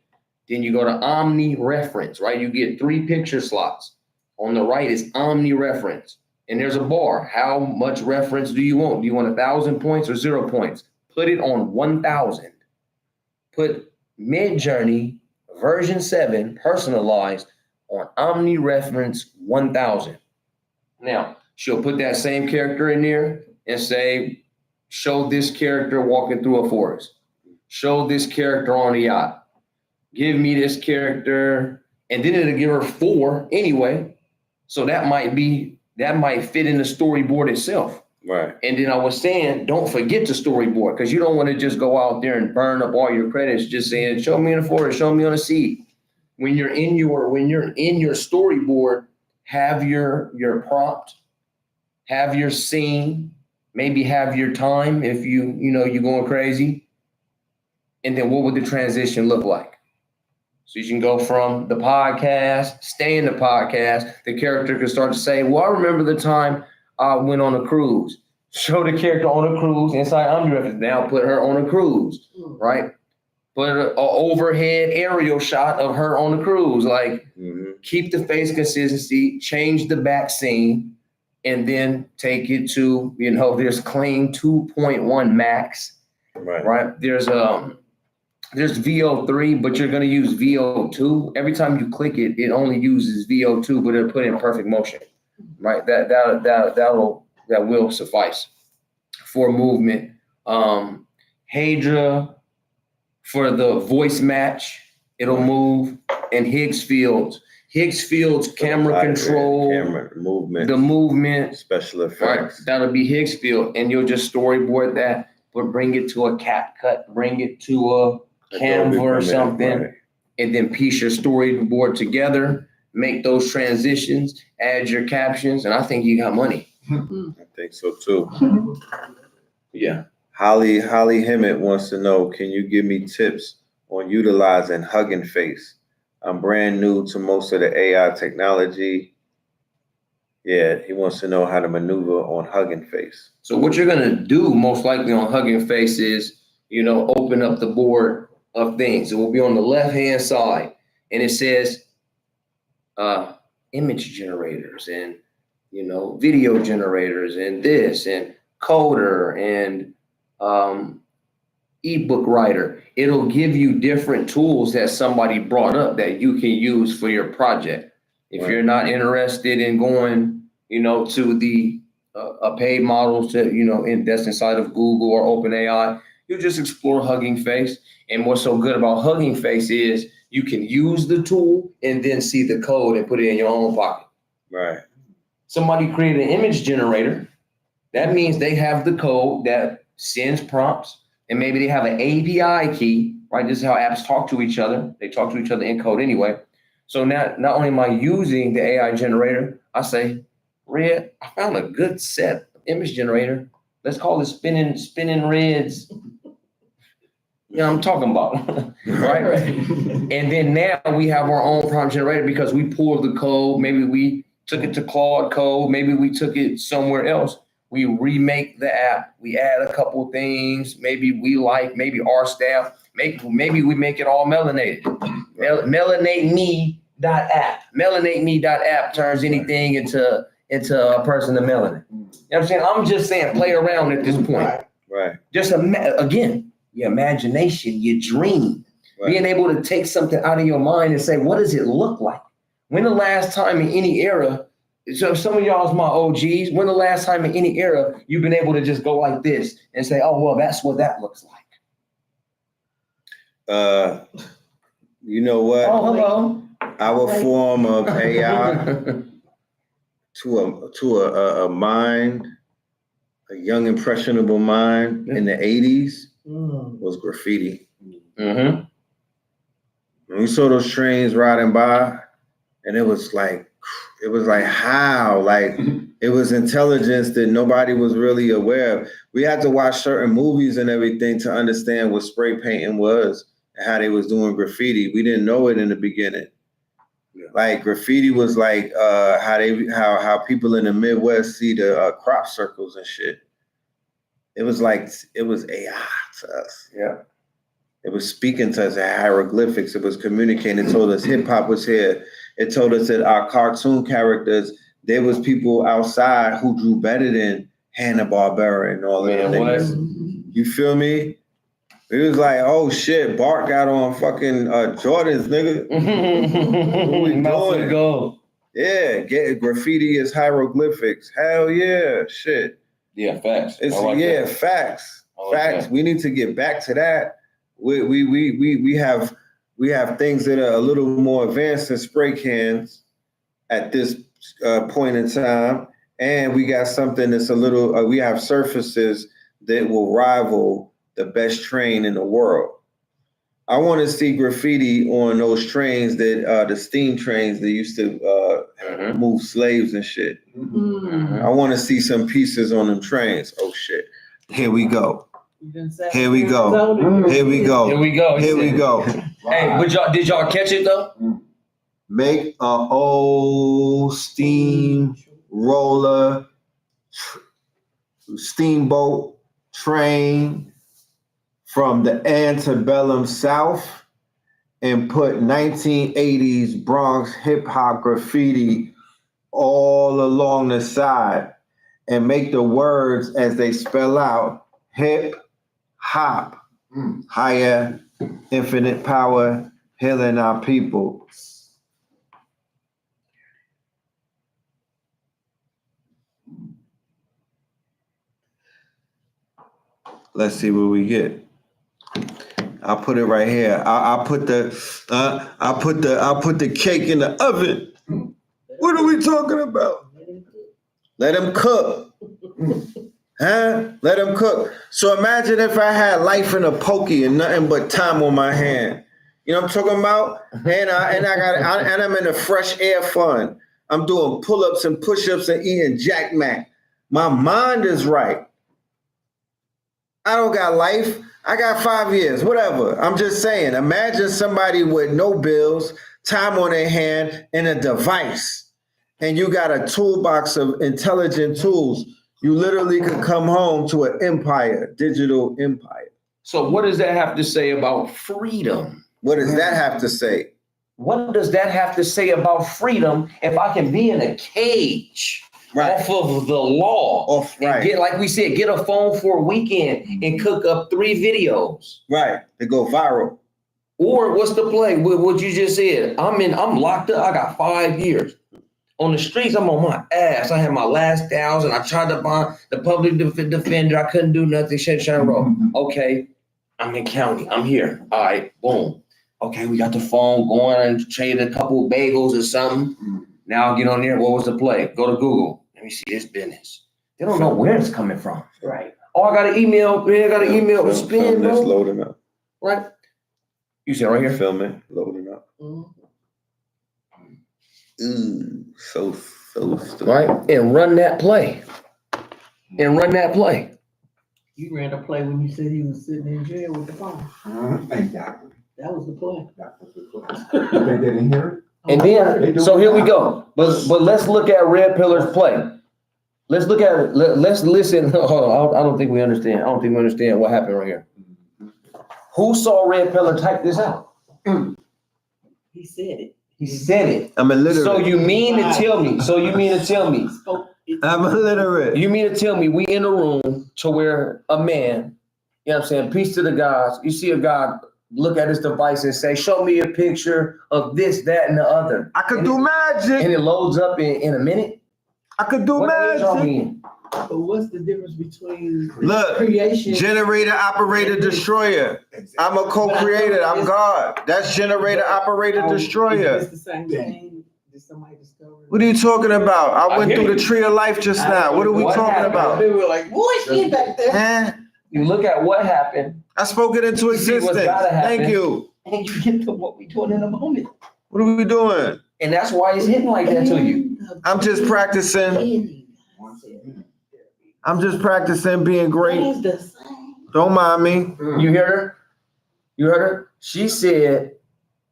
Then you go to omni reference, right? You get 3 picture slots. On the right is omni reference. And there's a bar. How much reference do you want? Do you want 1,000 points or 0 points? Put it on 1,000. Put Mid-Journey version 7 personalized on omni reference 1,000. Now, she'll put that same character in there and say, show this character walking through a forest. Show this character on a yacht. Give me this character. And then it'll give her 4 anyway. So that might fit in the storyboard itself. Right. And then I was saying, don't forget the storyboard, because you don't want to just go out there and burn up all your credits just saying, show me in the forest, show me on a sea. When you're in your storyboard, have your prompt, have your scene, maybe have your time if you're going crazy. And then what would the transition look like? So you can go from the podcast, stay in the podcast. The character can start to say, well, I remember the time I went on a cruise. Show the character on a cruise inside omni reference. Now put her on a cruise, right? Put an overhead aerial shot of her on the cruise. Like, keep the face consistency, change the back scene, and then take it to, there's clean 2.1 max, right? There's VO3, but you're going to use VO2. Every time you click it, it only uses VO2, but it'll put it in perfect motion, right? That will suffice for movement. Hadra for the voice match, it'll move. And Higgs fields camera control, the movement, special effects. Right, that'll be Higgs field, and you'll just storyboard that, but bring it to a CapCut, bring it to a Canva or something, right. And then piece your storyboard together, make those transitions, add your captions, and I think you got money. I think so too. Yeah. Holly Hemmett wants to know, can you give me tips on utilizing Hugging Face? I'm brand new to most of the AI technology. Yeah, he wants to know how to maneuver on Hugging Face. So what you're gonna do most likely on Hugging Face is, open up the board of things. It will be on the left-hand side, and it says image generators and, video generators and this and coder and ebook writer. It'll give you different tools that somebody brought up that you can use for your project. If you're not interested in going, to the a paid model to, that's inside of Google or OpenAI, you just explore Hugging Face. And what's so good about Hugging Face is you can use the tool and then see the code and put it in your own pocket. Right. Somebody created an image generator. That means they have the code that sends prompts, and maybe they have an API key right? This is how apps talk to each other. They talk to each other in code anyway. So now, not only am I using the AI generator, I say, Red, I found a good set image generator. Let's call it spinning reds. You know what I'm talking about, right? And then now we have our own prompt generator because we pulled the code. Maybe we took it to Claude Code. Maybe we took it somewhere else. We remake the app. We add a couple things. Maybe our staff, maybe we make it all melanated. Melanate me.app. Melanate me.app turns anything into a person of melanin. You know what I'm saying? I'm just saying play around at this point. Right. Just again, your imagination, your dream, being able to take something out of your mind and say, what does it look like? When the last time in any era, so some of y'all's my OGs, when the last time in any era you've been able to just go like this and say, oh, well, that's what that looks like? You know what? Oh, hello. Our form of AI to a mind, a young impressionable mind in the 80s was graffiti. Mm-hmm. When we saw those trains riding by, and it was like how? Like it was intelligence that nobody was really aware of. We had to watch certain movies and everything to understand what spray painting was and how they was doing graffiti. We didn't know it in the beginning. Yeah. Like graffiti was like how people in the Midwest see the crop circles and shit. It was AI to us. Yeah. It was speaking to us in hieroglyphics. It was communicating. It told us hip hop was here. It told us that our cartoon characters, there was people outside who drew better than Hanna-Barbera and all of that. You feel me? It was like, oh shit, Bart got on fucking Jordans, nigga. What we doing? Go. Yeah, graffiti is hieroglyphics. Hell yeah, shit. Yeah, facts. It's that. Facts. Like facts. That. We need to get back to that. We have things that are a little more advanced than spray cans at this point in time, and we got something that's a little. We have surfaces that will rival the best train in the world. I want to see graffiti on those trains that the steam trains that used to move slaves and shit. I want to see some pieces on them trains. Oh shit! Here we go. Here we go. Here we go. Here we go. Here we go. Hey, but did y'all catch it though? Make an old steam roller, steamboat train from the antebellum South and put 1980s Bronx hip hop graffiti all along the side and make the words as they spell out hip hop, higher, infinite power, healing our people. Let's see what we get. I'll put it right here. I'll put the cake in the oven. What are we talking about? Let them cook. Huh? Let them cook. So imagine if I had life in a pokey and nothing but time on my hand. You know what I'm talking about? And I'm in a fresh air fund. I'm doing pull-ups and push-ups and eating Jack Mac. My mind is right. I don't got life. I got 5 years, whatever. I'm just saying, imagine somebody with no bills, time on their hand, and a device. And you got a toolbox of intelligent tools. You literally could come home to an empire, digital empire. So what does that have to say about freedom? What does that have to say? What does that have to say about freedom if I can be in a cage off of the law? Get, like we said, get a phone for a weekend and cook up 3 videos. Right, to go viral. Or what's the play with what you just said? I'm locked up. I got 5 years. On the streets, I'm on my ass. I had my last 1,000. I tried to buy the public defender. I couldn't do nothing. Shine roll. Okay, I'm in county. I'm here. All right, boom. Okay, we got the phone going and trade a couple of bagels or something. Now I'll get on there. What was the play? Go to Google. Let me see this business. They don't know where it's coming from. Right. Oh, I got an email. Man, I got an email to spin, bro. That's loading up. Right. You see it right here? Filming, loading up. Ooh, so stupid. Right? And run that play. You ran a play when you said he was sitting in jail with the phone. Exactly. That was the play. That was the play. They didn't hear it? And then, so here we go. But let's look at Red Pillar's play. Let's look at it. Let's listen. Hold on. I don't think we understand. I don't think we understand what happened right here. Who saw Red Pillar type this out? He said it. He said it. I'm illiterate. So you mean to tell me? I'm illiterate. You mean to tell me we in a room to where a man, you know what I'm saying, peace to the gods, you see a God look at his device and say, show me a picture of this, that, and the other. I could do magic. And it loads up in a minute? I could do magic. But what's the difference between Look, creation? generator, operator, destroyer. I'm a co-creator. I'm God. That's generator, operator, destroyer. It's the same thing. Did somebody discover? What are you talking about? I went through the tree of life just now. What are we talking about? They were like, boy, she back there. Huh? You look at what happened. I spoke it into existence. Thank you. And you get to what we're doing in a moment. What are we doing? And that's why it's hitting like that to you. I'm just practicing. I'm just practicing being great. Don't mind me. You hear her? You heard her? She said,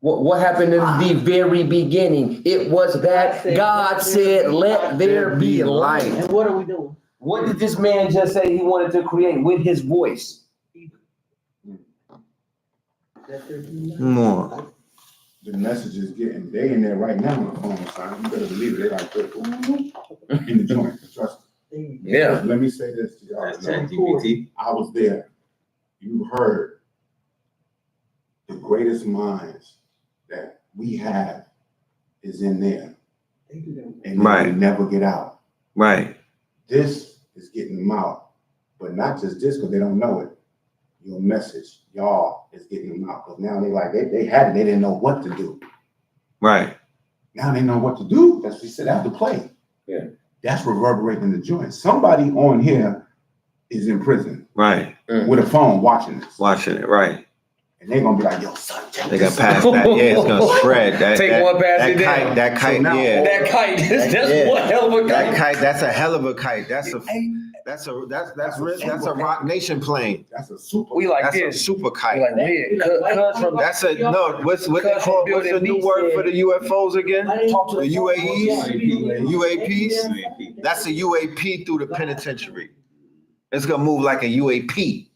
what happened in the very beginning? It was that God said, let there be light. And what are we doing? What did this man just say he wanted to create with his voice? More. The message is getting, they in there right now on the phone, son. You better believe it. They like, in the joint, trust me. Yeah. Let me say this to y'all. I was there. You heard the greatest minds that we have is in there. And Right. they never get out. Right. This is getting them out. But not just this, because they don't know it. Your message, y'all, is getting them out. Because now they like, they had it, they didn't know what to do. Right. Now they know what to do. That's what we said after play. Yeah. That's reverberating the joint. Somebody on here is in prison. Right. With a phone watching this. Watching it. Right. And they're gonna be like, yo, son, They got past that. Yeah, it's gonna spread. Take one pass it down. That kite, So now- yeah. That kite, that's Yeah. one hell of a That kite. kite, that's a hell of a kite. That's a Rock Nation plane. That's a super. We like That's a this. super We kite. like weird. Cuz from That's a no. What they call? What's the new word for the UFOs again? talk to The UAEs. UAPs. UAPs. That's a UAP through the penitentiary. It's gonna move like a UAP.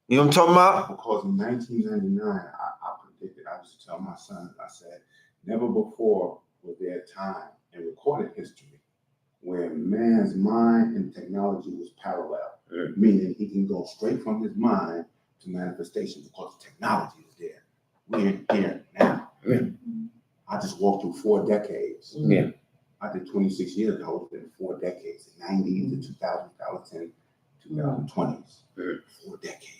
You know what I'm talking about? Because in 1999, I predicted, I used to tell my son, I said, never before was there a time in recorded history where man's mind and technology was parallel, meaning he can go straight from his mind to manifestation because technology is there. We're here now. I just walked through 4 decades. Yeah. I did 26 years ago. It's been 4 decades, 90s to 2000, 2010, 2020s. 4 decades.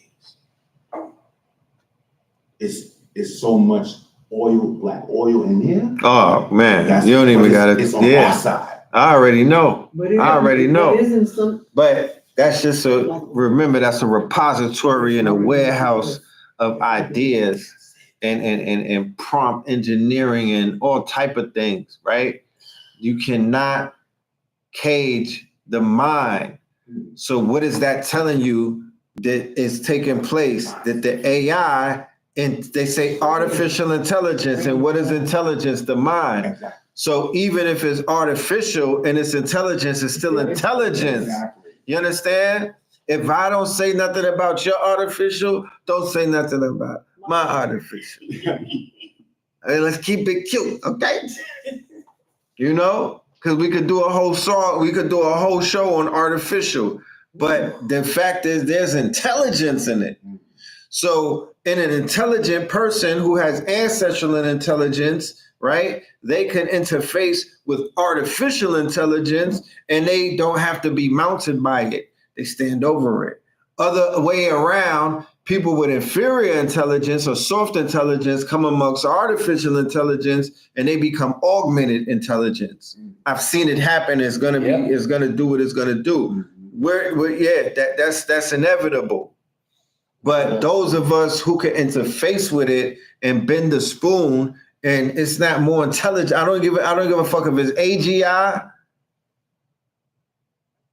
It's so much oil, black oil in here. Oh man, That's- you don't even got It's it. on our Yeah, side. I already know. I already know. Isn't some But that's just remember, that's a repository and a warehouse of ideas and prompt engineering and all type of things, right? You cannot cage the mind. So what is that telling you that is taking place? That the AI, and they say artificial intelligence, and what is intelligence? The mind. Exactly. So even if it's artificial and it's intelligence, it's still intelligence. Exactly. You understand? If I don't say nothing about your artificial, don't say nothing about my artificial. Hey, let's keep it cute, okay? You know? Because we could do a whole song, we could do a whole show on artificial. But the fact is there's intelligence in it. So in an intelligent person who has ancestral intelligence, right? They can interface with artificial intelligence and they don't have to be mounted by it. They stand over it. Other way around, people with inferior intelligence or soft intelligence come amongst artificial intelligence and they become augmented intelligence. I've seen it happen. It's gonna be, it's gonna do what it's gonna do. That's inevitable. But those of us who can interface with it and bend the spoon, and it's not more intelligent. I don't give a fuck if it's AGI.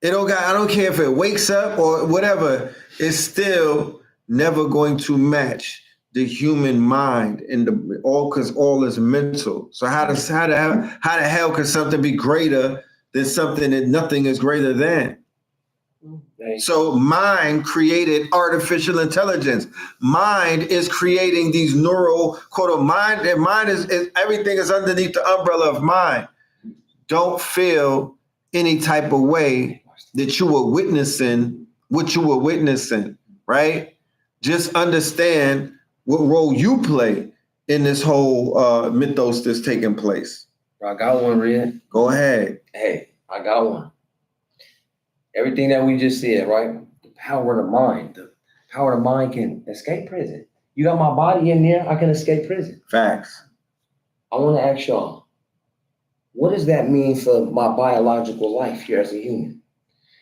I don't care if it wakes up or whatever. It's still never going to match the human mind because all is mental. So how the hell can something be greater than something that nothing is greater than? So mind created artificial intelligence. Mind is creating these neural mind. And mind is everything is underneath the umbrella of mind. Don't feel any type of way that you were witnessing what you were witnessing, right? Just understand what role you play in this whole mythos that's taking place. I got one, Red. Go ahead. Hey, I got one. Everything that we just said, right? The power of the mind. The power of the mind can escape prison. You got my body in there, I can escape prison. Facts. I want to ask y'all, what does that mean for my biological life here as a human?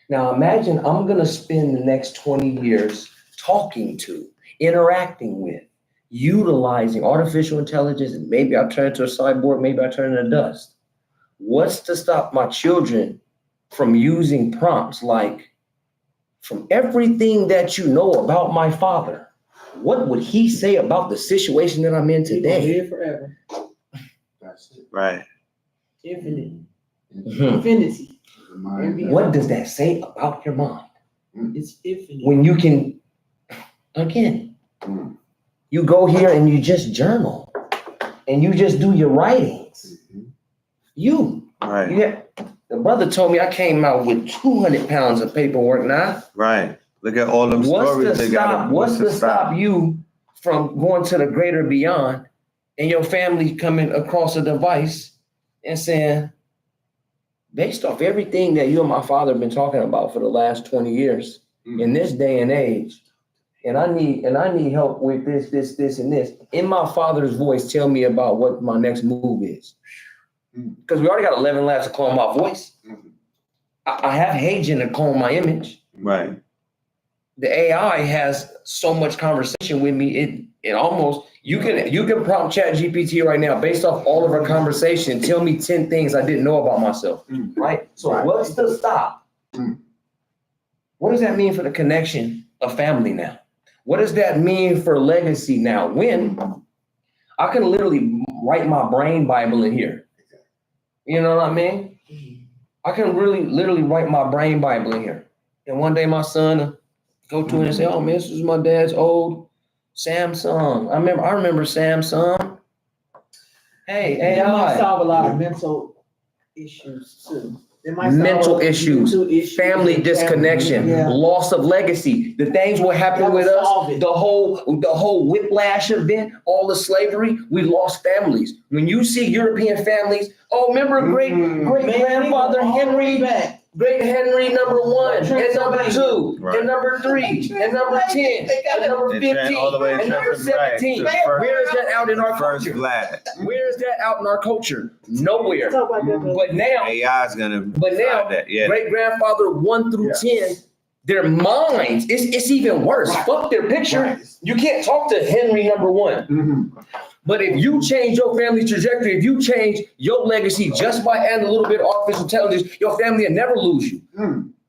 Now imagine I'm going to spend the next 20 years talking to, interacting with, utilizing artificial intelligence, and maybe I'll turn into a cyborg, maybe I'll turn into dust. What's to stop my children from using prompts like, from everything that you know about my father, what would he say about the situation that I'm in today? Here forever. That's it. Right. Infinite. Mhm. Infinity. The mind. What does that say about your mind? It's infinite. When you can, again, Mm. you go here and you just journal and you just do your writings. Right. The brother told me I came out with 200 pounds of paperwork now. Right. Look at all them stories they got. What's to stop you from going to the greater beyond and your family coming across a device and saying, based off everything that you and my father have been talking about for the last 20 years, in this day and age, and I need help with this, and this. In my father's voice, tell me about what my next move is. Because we already got 11 labs to clone my voice. I have Hagen to clone my image. Right. The AI has so much conversation with me. It almost, you can prompt Chat GPT right now based off all of our conversation. Tell me 10 things I didn't know about myself. Right? So what's to stop? What does that mean for the connection of family now? What does that mean for legacy now? When I can literally write my brain Bible in here. You know what I mean? I can really literally write my brain Bible in here. And one day my son will go to it and say, oh man, this is my dad's old Samsung. I remember Samsung. Hey, AI. They might solve a lot of mental issues too. They might solve Mental issues, family disconnection, Yeah. loss of legacy. The things will happen with us. Solve it. The whole whiplash event, all the slavery, we lost families. When you see European families, remember great grandfather Henry, great Henry #1 and #2 Right. and #3 and #10 and number 15 all the way and number to Black, 17. to the first- Where is that out in our First culture? Vlad. Where is that out in our culture? Nowhere. But now, AI is gonna. now, that. Yeah. great grandfather 1 through 10, their minds, it's even worse. Fuck their picture. Right. You can't talk to Henry #1. But if you change your family trajectory, if you change your legacy just by adding a little bit of artificial intelligence, your family will never lose you.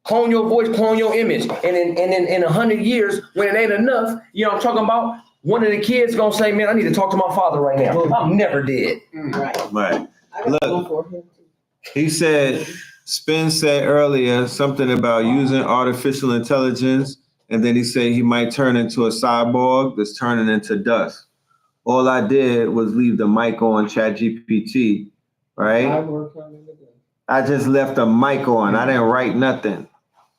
Clone your voice, clone your image. And in 100 years, when it ain't enough, you know what I'm talking about? One of the kids gonna say, man, I need to talk to my father right now. I'm never dead. Right. Right. I got one for him. He said, Spin said earlier something about using artificial intelligence, and then he said he might turn into a cyborg that's turning into dust. All I did was leave the mic on ChatGPT, right? I just left the mic on. I didn't write nothing.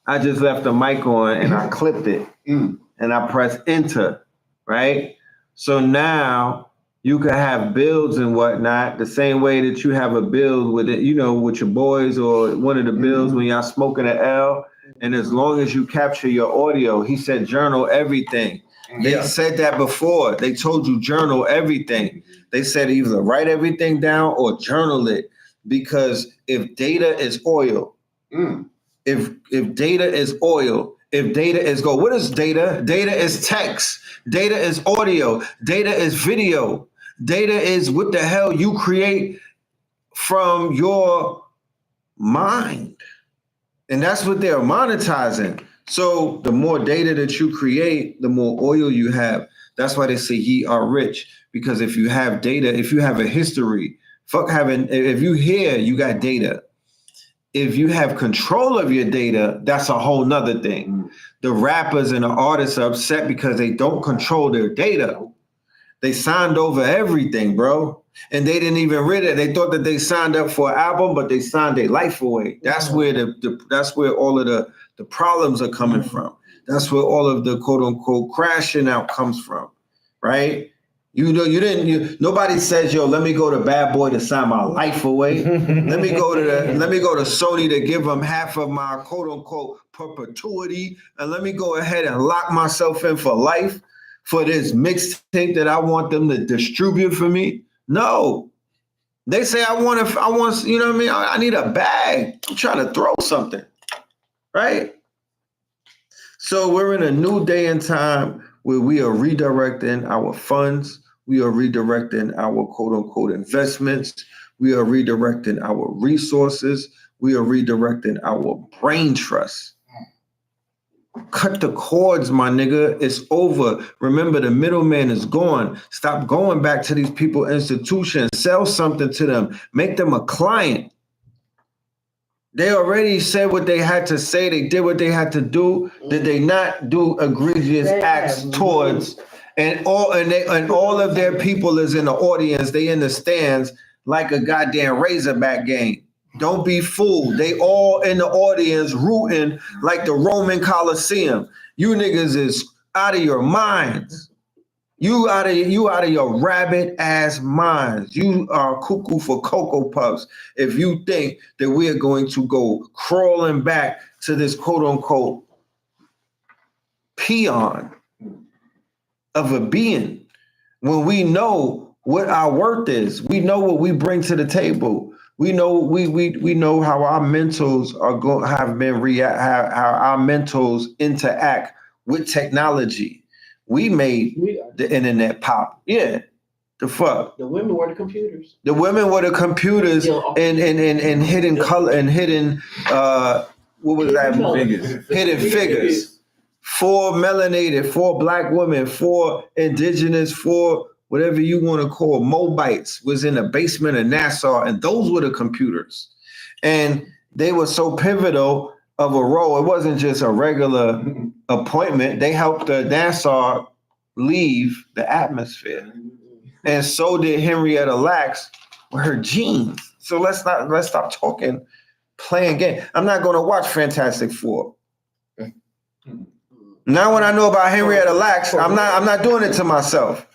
I just left the mic on and I clipped it and I pressed enter, right? So now you can have builds and whatnot the same way that you have a build with it, you know, with your boys or one of the builds when y'all smoking an L. And as long as you capture your audio, he said journal everything. They said that before. They told you journal everything. They said either write everything down or journal it, because if data is oil, if data is oil, if data is gold. What is data? Data is text. Data is audio. Data is video. Data is what the hell you create from your mind. And that's what they're monetizing. So the more data that you create, the more oil you have. That's why they say ye are rich. Because if you have data, if you have a history, if you hear, you got data. If you have control of your data, that's a whole nother thing. The rappers and the artists are upset because they don't control their data. They signed over everything, bro. And they didn't even read it. They thought that they signed up for an album, but they signed their life away. That's where that's where all of the problems are coming from. That's where all of the quote unquote crashing out comes from, right? Nobody says, yo, let me go to Bad Boy to sign my life away. let me go to Sony to give them half of my quote unquote perpetuity. And let me go ahead and lock myself in for life for this mixtape that I want them to distribute for me. No. They say I want, you know what I mean? I need a bag. I'm trying to throw something. Right? So we're in a new day and time where we are redirecting our funds. We are redirecting our quote unquote investments. We are redirecting our resources. We are redirecting our brain trust. Cut the cords, my nigga. It's over. Remember, the middleman is gone. Stop going back to these people, institutions. Sell something to them. Make them a client. They already said what they had to say. They did what they had to do. Did they not do egregious acts towards? And all of their people is in the audience. They in the stands like a goddamn Razorback game. Don't be fooled. They all in the audience rooting like the Roman Colosseum. You niggas is out of your minds. You out of your rabbit ass minds. You are cuckoo for Cocoa Puffs if you think that we are going to go crawling back to this quote unquote peon of a being when we know what our worth is. We know what we bring to the table. We know we know how our mentals are how our mentals interact with technology. We made the internet pop. Yeah. The fuck. The women were the computers. The women were the computers and hidden color and hidden what was that? Hidden figures. 4 melanated, 4 black women, 4 indigenous, 4 whatever you want to call Mobites was in the basement of NASA, and those were the computers. And they were so pivotal of a role. It wasn't just a regular appointment. They helped the NASA leave the atmosphere. And so did Henrietta Lacks with her genes. So let's stop talking, playing game. I'm not going to watch Fantastic Four. Now when I know about Henrietta Lacks, I'm not doing it to myself.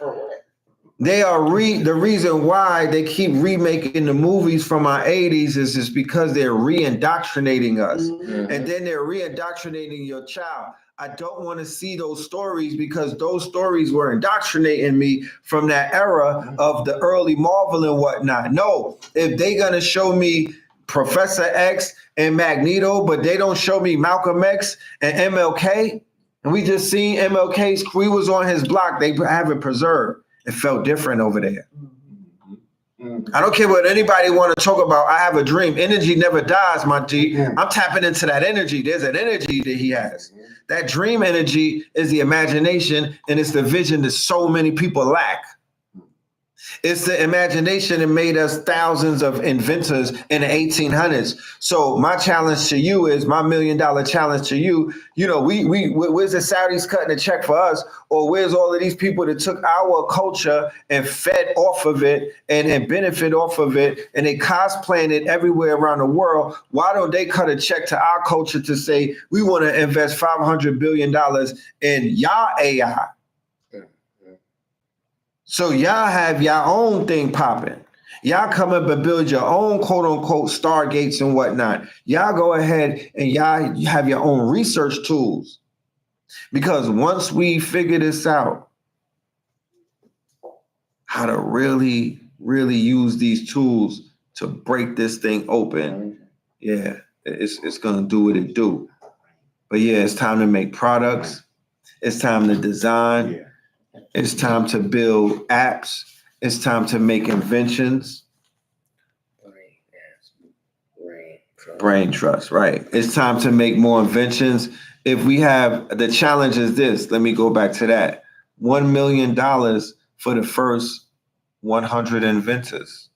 They are the reason why they keep remaking the movies from our 80s is because they're re-indoctrinating us. Mm-hmm. And then they're re-indoctrinating your child. I don't want to see those stories because those stories were indoctrinating me from that era of the early Marvel and whatnot. No, if they're going to show me Professor X and Magneto, but they don't show me Malcolm X and MLK, and we just seen MLK's, we was on his block, they have it preserved. It felt different over there. I don't care what anybody want to talk about. I have a dream. Energy never dies, my G. I'm tapping into that energy. There's an energy that he has. That dream energy is the imagination, and it's the vision that so many people lack. It's the imagination that made us thousands of inventors in the 1800s. So my challenge to you is, my $1 million challenge to you, where's the Saudis cutting a check for us? Or where's all of these people that took our culture and fed off of it and benefit off of it, and they cosplaying it everywhere around the world? Why don't they cut a check to our culture to say, we want to invest $500 billion in y'all AI? So y'all have your own thing popping. Y'all come up and build your own quote unquote stargates and whatnot. Y'all go ahead and y'all have your own research tools. Because once we figure this out, how to really, really use these tools to break this thing open, yeah, it's gonna do what it do. But yeah, it's time to make products. It's time to design. It's time to build apps. It's time to make inventions. Brain trust, right. It's time to make more inventions. If we have, the challenge is this, let me go back to that. $1 million for the first 100 inventors.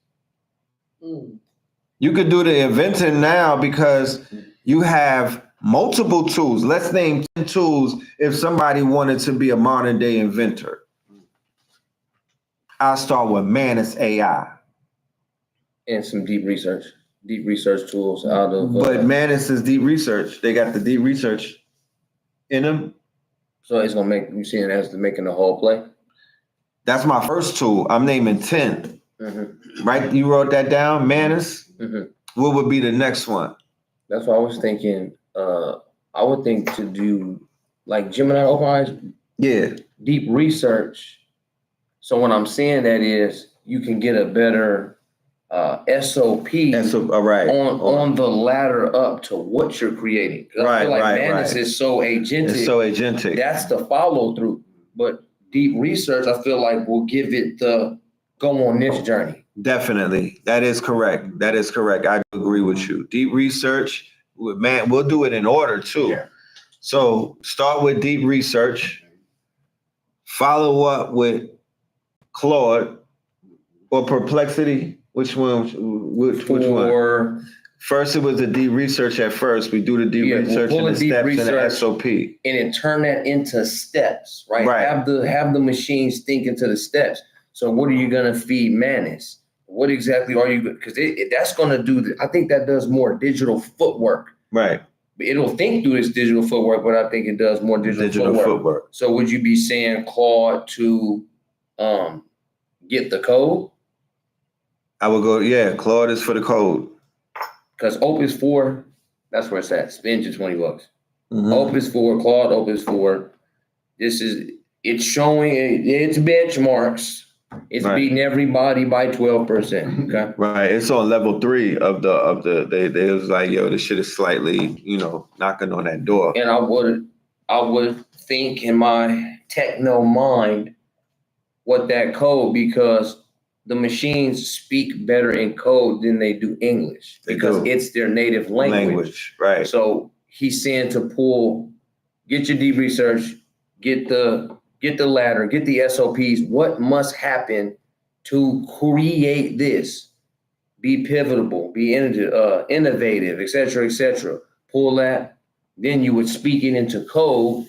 You could do the inventing now because you have multiple tools. Let's name 10 tools if somebody wanted to be a modern day inventor. I'll start with Manus AI. And some deep research tools out of. But Manus is deep research. They got the deep research in them. So it's gonna make you seeing it as making the whole play. That's my first tool. I'm naming 10. Right? You wrote that down, Manus? What would be the next one? That's what I was thinking. I would think to do like Gemini OpenAI. Yeah. Deep research. So what I'm saying that is you can get a better SOP on the ladder up to what you're creating. I feel like Manus is so agentic. It's so agentic. That's the follow through. But deep research, I feel like will give it the go on this journey. Definitely. That is correct. I agree with you. Deep research, man, we'll do it in order too. Yeah. So start with deep research, follow up with Claude or Perplexity. Which one? Which one? First, it was the deep research at first. We do the deep research and the steps and the SOP. And then turn that into steps, right? Have the machines think into the steps. So what are you going to feed Manus? What exactly are you, because that's going to do, I think that does more digital footwork. Right. It'll think through this digital footwork, but I think it does more digital footwork. So would you be saying Claude to get the code? I would go, Claude is for the code. Because Opus 4, that's where it's at. Spend your $20. Opus 4, Claude Opus 4. It's showing its benchmarks. It's beating everybody by 12%. Okay. Right. It's on level 3 of the they was like, yo, this shit is slightly, knocking on that door. And I would think in my techno mind what that code, because the machines speak better in code than they do English because it's their native language. Right. So he's saying to get your deep research, get the ladder, get the SOPs. What must happen to create this? Be pivotal, be innovative, et cetera, Pull that. Then you would speak it into code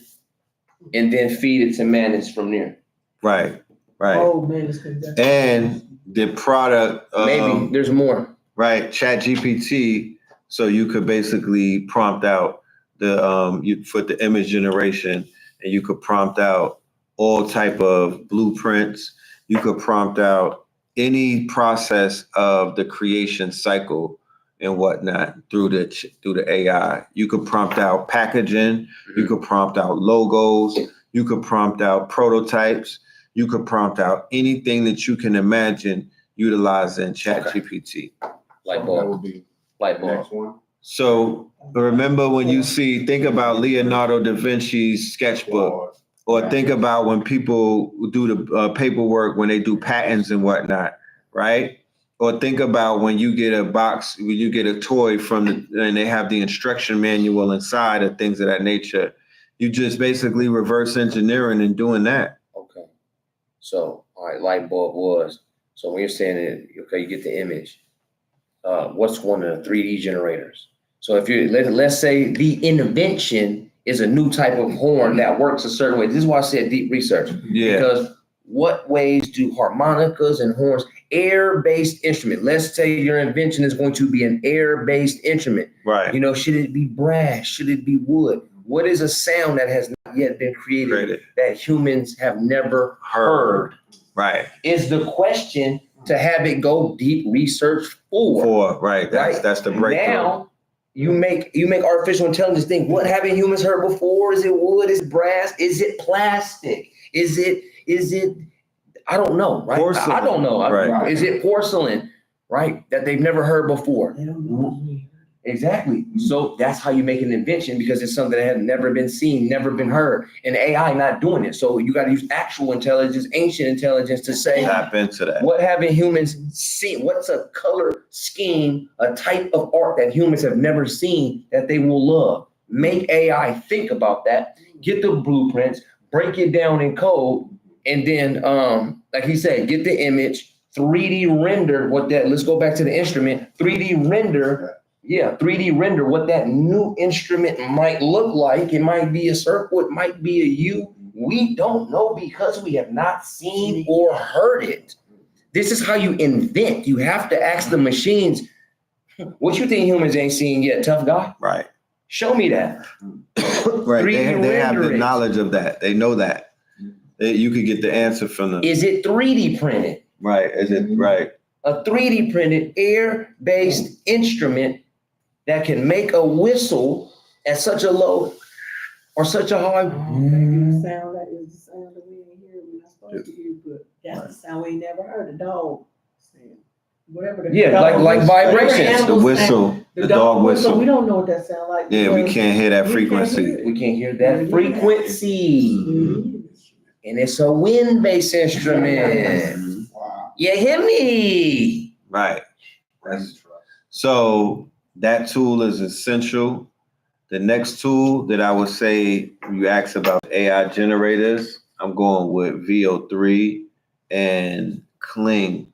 and then feed it to Manus from there. Right. Oh, Manus. And the product. Maybe there's more. Right. Chat GPT. So you could basically prompt out for the image generation, and you could prompt out all type of blueprints. You could prompt out any process of the creation cycle and whatnot through the AI. You could prompt out packaging. You could prompt out logos. You could prompt out prototypes. You could prompt out anything that you can imagine utilizing ChatGPT. Light bulb. Next one. So remember when you think about Leonardo da Vinci's sketchbook, or think about when people do the paperwork, when they do patents and whatnot, right? Or think about when you get a box, when you get a toy and they have the instruction manual inside of things of that nature. You just basically reverse engineering and doing that. Okay. So, all right, light bulb was. So when you're saying it, okay, you get the image. What's one of the 3D generators? So if let's say the invention is a new type of horn that works a certain way. This is why I said deep research. Yeah. Because what ways do harmonicas and horns, air-based instrument? Let's say your invention is going to be an air-based instrument. Right. Should it be brass? Should it be wood? What is a sound that has not yet been created that humans have never heard? Right. Is the question to have it go deep research for. Right. That's the breakthrough. Now you make artificial intelligence think, what haven't humans heard before? Is it wood? Is it brass? Is it plastic? Is it I don't know, right? Porcelain. I don't know. Right. Is it porcelain, right? That they've never heard before. Exactly. So that's how you make an invention, because it's something that had never been seen, never been heard, and AI not doing it. So you got to use actual intelligence, ancient intelligence to say, tap into that. what haven't humans seen? What's a color scheme, a type of art that humans have never seen that they will love? Make AI think about that, get the blueprints, break it down in code, and then, like he said, get the image, 3D render what that, let's go back to the instrument, 3D render what that new instrument might look like. It might be a circle, it might be a U. We don't know because we have not seen or heard it. This is how you invent. You have to ask the machines, what you think humans ain't seen yet, tough guy? Right. Show me that. Right. They have the knowledge of that. They know that. You could get the answer from them. Is it 3D printed? Right. Is it right? A 3D printed air-based instrument that can make a whistle at such a low or such a high. The sound that is the sound that we ain't hear, we're not supposed to hear, but that's the sound we ain't never heard. The dog sound. Whatever the dog like vibrations. The whistle, the dog whistle. We don't know what that sound like. Yeah, we can't hear that frequency. We can't hear that frequency. And it's a wind-based instrument. Wow. You hear me? Right. So that tool is essential. The next tool that I would say, you asked about AI generators, I'm going with VO3 and Kling,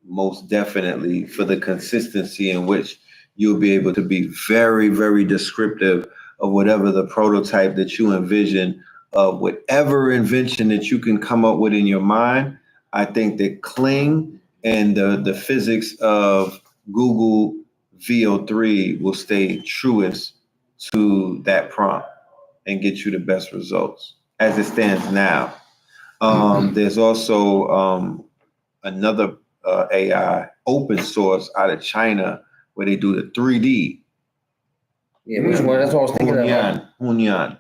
most definitely, for the consistency in which you'll be able to be very, very descriptive of whatever the prototype that you envision of whatever invention that you can come up with in your mind. I think that Kling and the physics of Google VO3 will stay truest to that prompt and get you the best results as it stands now. There's also another AI open source out of China where they do the 3D. Yeah, which one? That's what I was thinking of. Hunyan.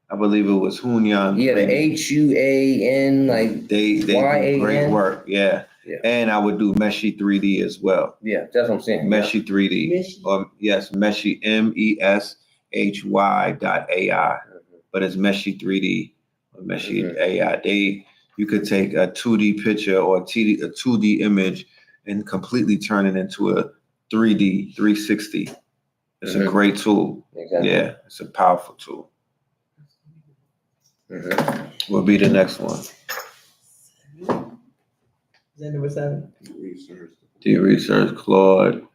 I believe it was Hunyan. Yeah, the HUAN, like they do great work. Yeah. And I would do Meshi 3D as well. Yeah, that's what I'm saying. Meshi 3D. Yes, Meshi, MESHY.AI. But it's Meshi 3D or Meshi AI. You could take a 2D picture or a 2D image and completely turn it into a 3D 360. It's a great tool. Exactly. Yeah, it's a powerful tool. Will be the next one. Is that number 7? Do research, Claude,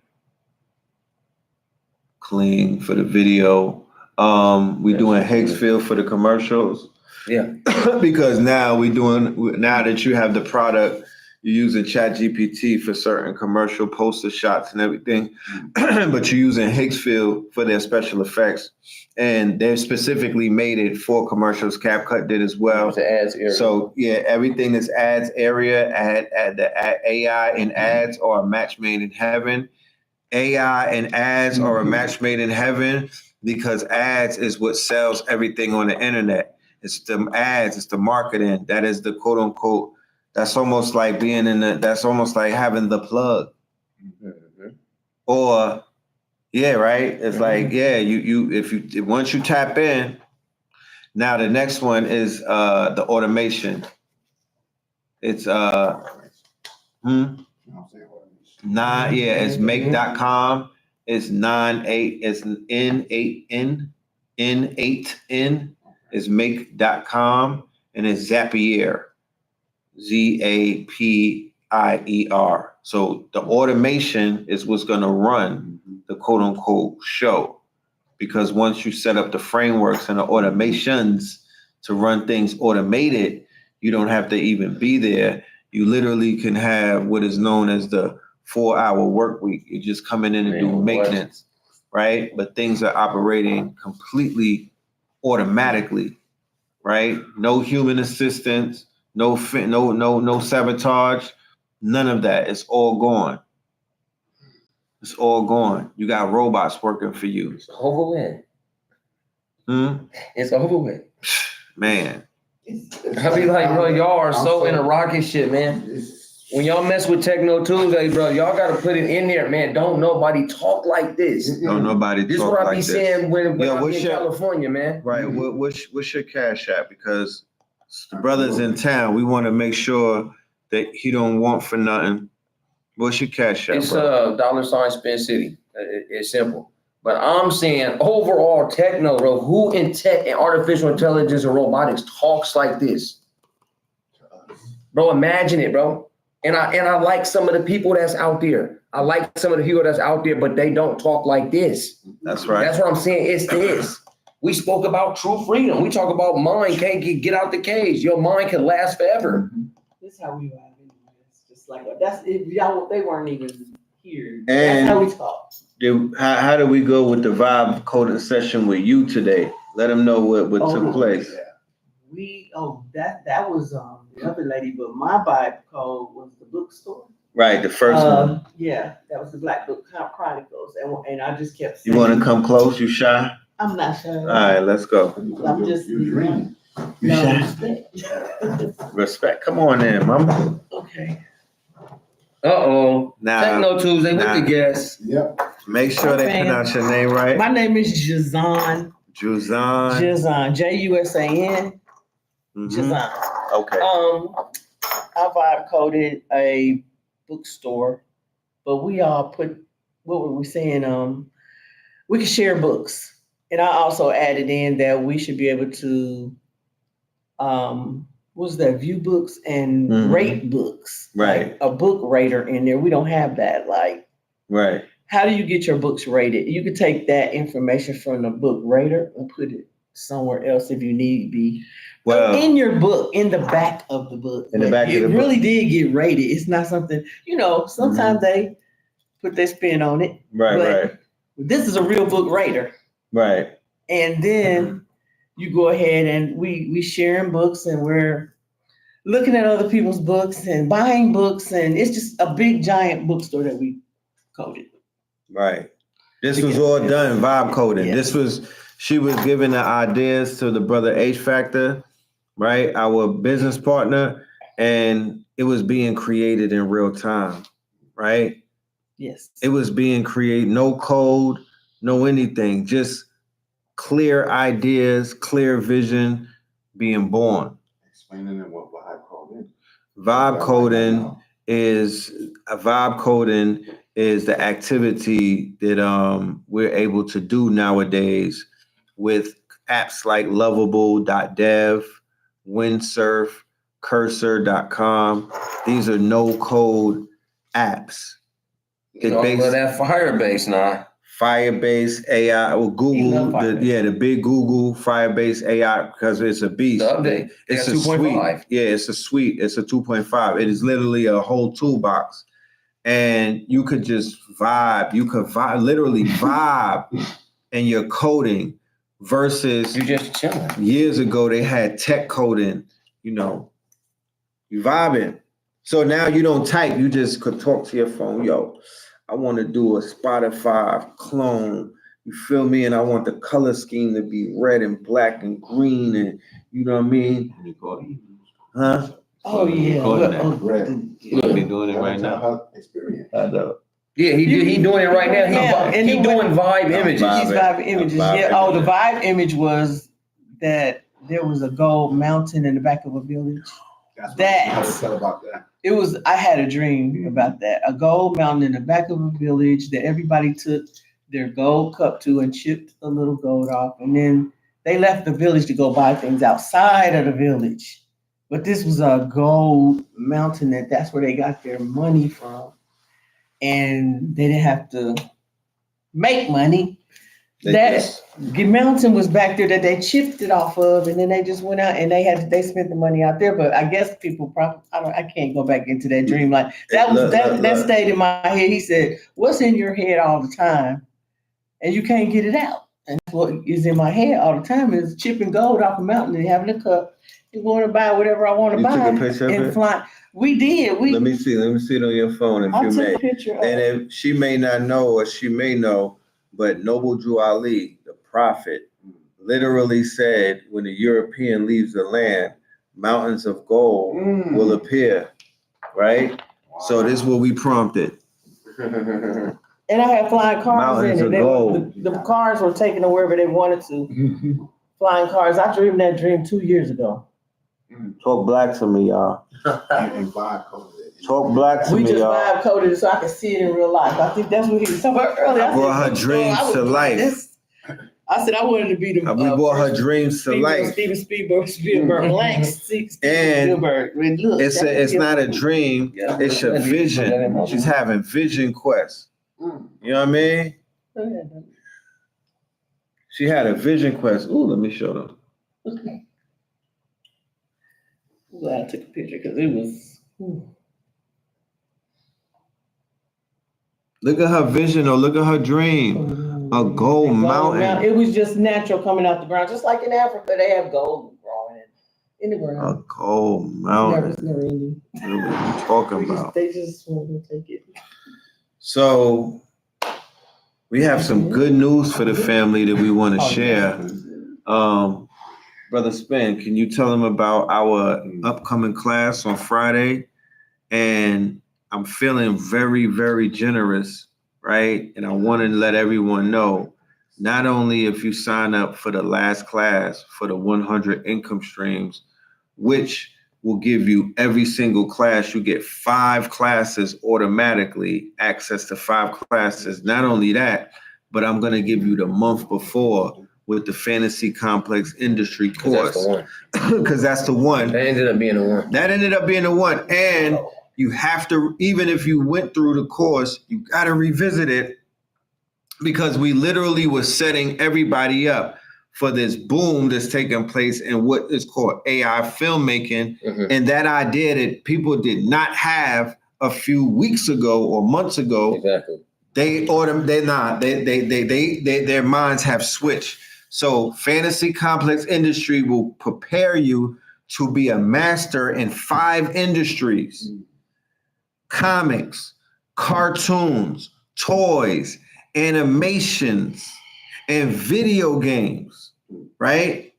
Kling for the video. We doing Higgsfield for the commercials. Yeah. Because now that you have the product, you're using ChatGPT for certain commercial poster shots and everything, but you're using Higgsfield for their special effects. And they've specifically made it for commercials. CapCut did as well. The ads area. So yeah, everything is ads area, at the AI and ads are a match made in heaven. AI and ads are a match made in heaven because ads is what sells everything on the internet. It's the ads, it's the marketing. That is the quote unquote. That's almost like that's almost like having the plug. Or yeah, right. It's like, yeah, once you tap in, now the next one is the automation. It's it's make.com. It's it's N8N is make.com, and it's Zapier. ZAPIER. So the automation is what's going to run the quote unquote show, because once you set up the frameworks and the automations to run things automated, you don't have to even be there. You literally can have what is known as the 4-hour work week. You're just coming in and doing maintenance, right? But things are operating completely automatically, right? No human assistance. No sabotage, none of that. It's all gone. It's all gone. You got robots working for you. It's over with. It's over with. Man. I be like, bro, y'all are so in a rocket ship, man. When y'all mess with Techno Tuesday, bro, y'all gotta put it in there, man. Don't nobody talk like this. Don't nobody This is talk what I like be this. saying when Yo, I'm what's in your- California, man. Right. What's your cash app? Because the brother's in town. We want to make sure that he don't want for nothing. What's your cash app, It's bro? $ Spin City. It's simple. But I'm saying overall techno, bro, who in tech and artificial intelligence and robotics talks like this? Bro, imagine it, bro. And I like some of the people that's out there. I like some of the people that's out there, but they don't talk like this. That's right. That's what I'm saying. It's this. We spoke about true freedom. We talk about mind can't get out the cage. Your mind can last forever. This is how we vibe anyway. It's just like that's if y'all they weren't even here. And that's how we talk. How do we go with the vibe coding session with you today? Let them know what took place. Yeah. That was the other lady, but my vibe code was the bookstore. Right, the first one. Yeah, that was the Black Book Chronicles, and I just kept You saying, want to come close? You shy? I'm not sure. All right, let's go. I'm just dreaming. You shy? respect. Respect. Come on in, mama. Okay. Uh-oh. Now, Techno Tuesday with the guests. Yep. make sure they pronounce your name right. My name is Jazan. Juzan. Jusan. Jusan. Mhm. Jazan. Okay. I vibe coded a bookstore, but we all put what were we saying? We can share books, and I also added in that we should be able to, what's that? View books and Mhm. rate books. Right. Like a book rater in there. We don't have that. Like, Right. how do you get your books rated? You could take that information from the book rater and put it somewhere else if you need be. Well, In your book, in the back of the book. In the back of the it book. really did get rated. It's not something, sometimes they put their spin on it. right, but right, This is a real book rater. right. And then you go ahead and we sharing books and we're looking at other people's books and buying books. And it's just a big giant bookstore that we coded. Right. This was all done vibe coding. Yes. She was giving the ideas to the brother H Factor, right? Our business partner, and it was being created in real time, right? Yes. It was being created, no code, no anything, just clear ideas, clear vision being born. Explaining it what vibe coding. Vibe coding is the activity that we're able to do nowadays with apps like Lovable.dev, Windsurf, Cursor.com. These are no code apps. You know, but that Firebase now. Firebase AI or Google, the big Google Firebase AI, because it's a beast. The update. It's a suite. Yeah, it's a suite. It's a 2.5. It is literally a whole toolbox. And you could just vibe. You could literally vibe in your coding versus You just chilling. years ago they had tech coding, you vibing. So now you don't type, you just could talk to your phone. Yo, I want to do a Spotify clone. You feel me? And I want the color scheme to be red and black and green, and you know what I mean? Huh? Oh, yeah. We'll be doing it right now. Experience. I know. Yeah, he doing it right now. He doing vibe images. He's vibe images. The vibe image was that there was a gold mountain in the back of a village. That's about that. It was, I had a dream about that. A gold mountain in the back of a village that everybody took their gold cup to and chipped a little gold off. And then they left the village to go buy things outside of the village. But this was a gold mountain that's where they got their money from. And they didn't have to make money. The mountain was back there that they chipped it off of, and then they just went out and they spent the money out there. But I guess people probably, I can't go back into that dream. Like that stayed in my head. He said, "What's in your head all the time, and you can't get it out?" And that's what is in my head all the time is chipping gold off a mountain and having a cup and going to buy whatever I want to buy. You took a picture of it? Flying. We did. Let me see it on your phone if I you took may. a picture of And it. if she may not know or she may know, but Noble Drew Ali, the prophet, literally said, when the European leaves the land, mountains of gold will appear, right? So this is what we prompted. And I had flying cars Mountains in of it. gold. The cars were taken to wherever they wanted to. Flying cars. I dreamed that dream 2 years ago. Talk black to me, y'all. And vibe code it. Talk black to We me, just y'all. vibe coded it so I could see it in real life. I think that's what he was talking about earlier. I brought her dreams to life. I said I wanted to be the. We brought her dreams to life. Steven Spielberg, blank. And Spielberg. Look, it's not a dream. It's a vision. She's having vision quests. You know what I mean? She had a vision quest. Ooh, let me show them. I'm glad I took a picture because it was. Look at her vision or look at her dream. A gold mountain. It was just natural coming out the ground. Just like in Africa, they have gold growing in the ground. A gold mountain. It's never ending. What are you talking about? They just want to take it. So we have some good news for the family that we want to share. Brother Spin, can you tell them about our upcoming class on Friday? And I'm feeling very, very generous, right? And I want to let everyone know, not only if you sign up for the last class for the 100 income streams, which will give you every single class, you get 5 classes automatically, access to 5 classes. Not only that, but I'm going to give you the month before with the Fantasy Complex Industry course. Because that's the one. That ended up being the one. And you have to, even if you went through the course, you got to revisit it because we literally were setting everybody up for this boom that's taking place in what is called AI filmmaking. And that idea that people did not have a few weeks ago or months ago, their minds have switched. So Fantasy Complex Industry will prepare you to be a master in 5 industries: comics, cartoons, toys, animations, and video games, right?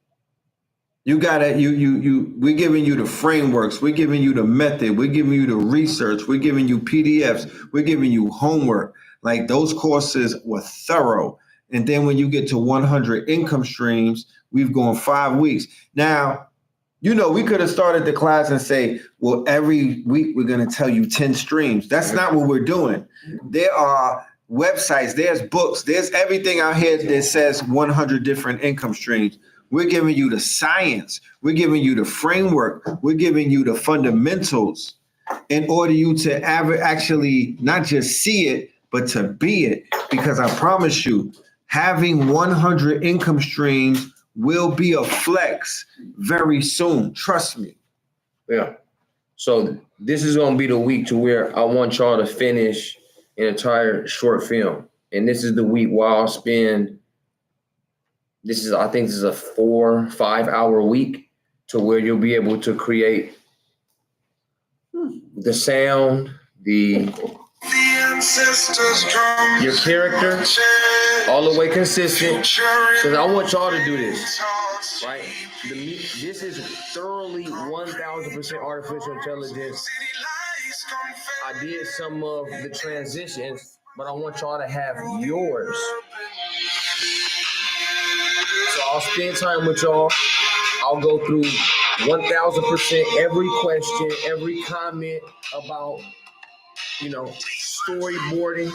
We're giving you the frameworks, we're giving you the method, we're giving you the research, we're giving you PDFs, we're giving you homework. Like those courses were thorough. And then when you get to 100 income streams, we've gone 5 weeks. Now, we could have started the class and say, well, every week we're going to tell you 10 streams. That's not what we're doing. There are websites, there's books, there's everything out here that says 100 different income streams. We're giving you the science. We're giving you the framework. We're giving you the fundamentals in order you to actually not just see it, but to be it. Because I promise you, having 100 income streams will be a flex very soon. Trust me. Yeah. So this is going to be the week to where I want y'all to finish an entire short film. And this is the week where I'll spend, I think this is a 4-5 hour week to where you'll be able to create the sound, your character, all the way consistent. So I want y'all to do this, right? This is thoroughly 1,000% artificial intelligence. I did some of the transitions, but I want y'all to have yours. So I'll spend time with y'all. I'll go through 1,000% every question, every comment about, storyboarding,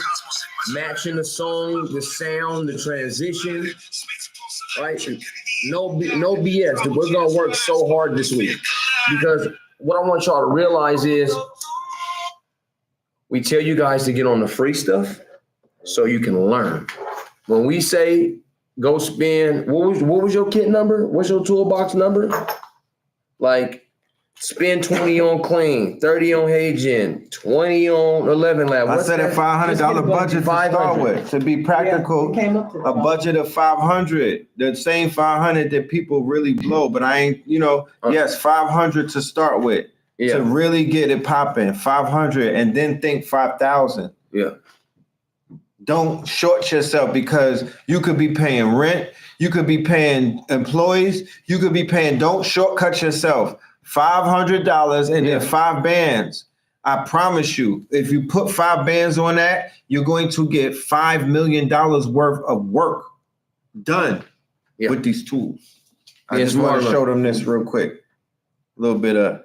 matching the song, the sound, the transition, right? No BS. We're going to work so hard this week because what I want y'all to realize is we tell you guys to get on the free stuff so you can learn. When we say go spend, what was your kit number? What's your toolbox number? Like, spend 20 on clean, 30 on HeyGen, 20 on 11 Lab. I said a $500 budget to start with. To be practical, a budget of 500. The same 500 that people really blow, but I ain't, yes, 500 to start with. Yeah. To really get it popping, 500, and then think 5,000. Yeah. Don't short yourself because you could be paying rent, you could be paying employees, you could be paying. Don't shortcut yourself. $500 and then 5 bands. I promise you, if you put 5 bands on that, you're going to get $5 million worth of work done with these tools. I just want to show them this real quick. A little bit of.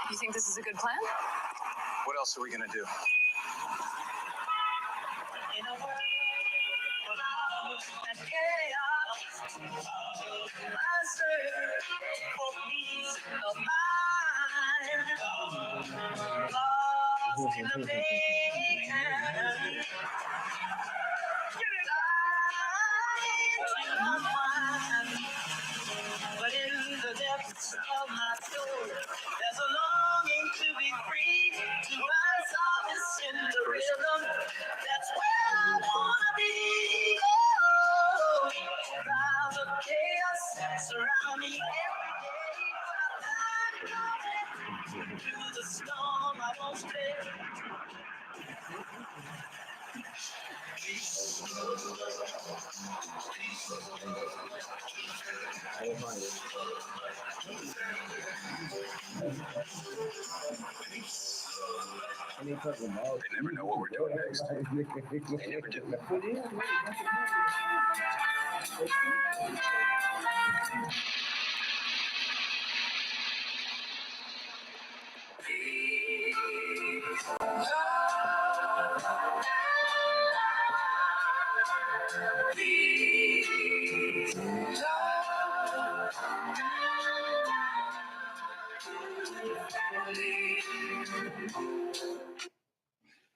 You think this is a good plan? What else are we gonna do? In a world without chaos, I search for peace of mind. Lost in the mayhem. But in the depths of my soul, there's a longing to be free, to find solace in the rhythm. That's where I wanna be. Oh, clouds of chaos surround me every day. Through the storm, I won't stay. They never know what we're doing next. They never do.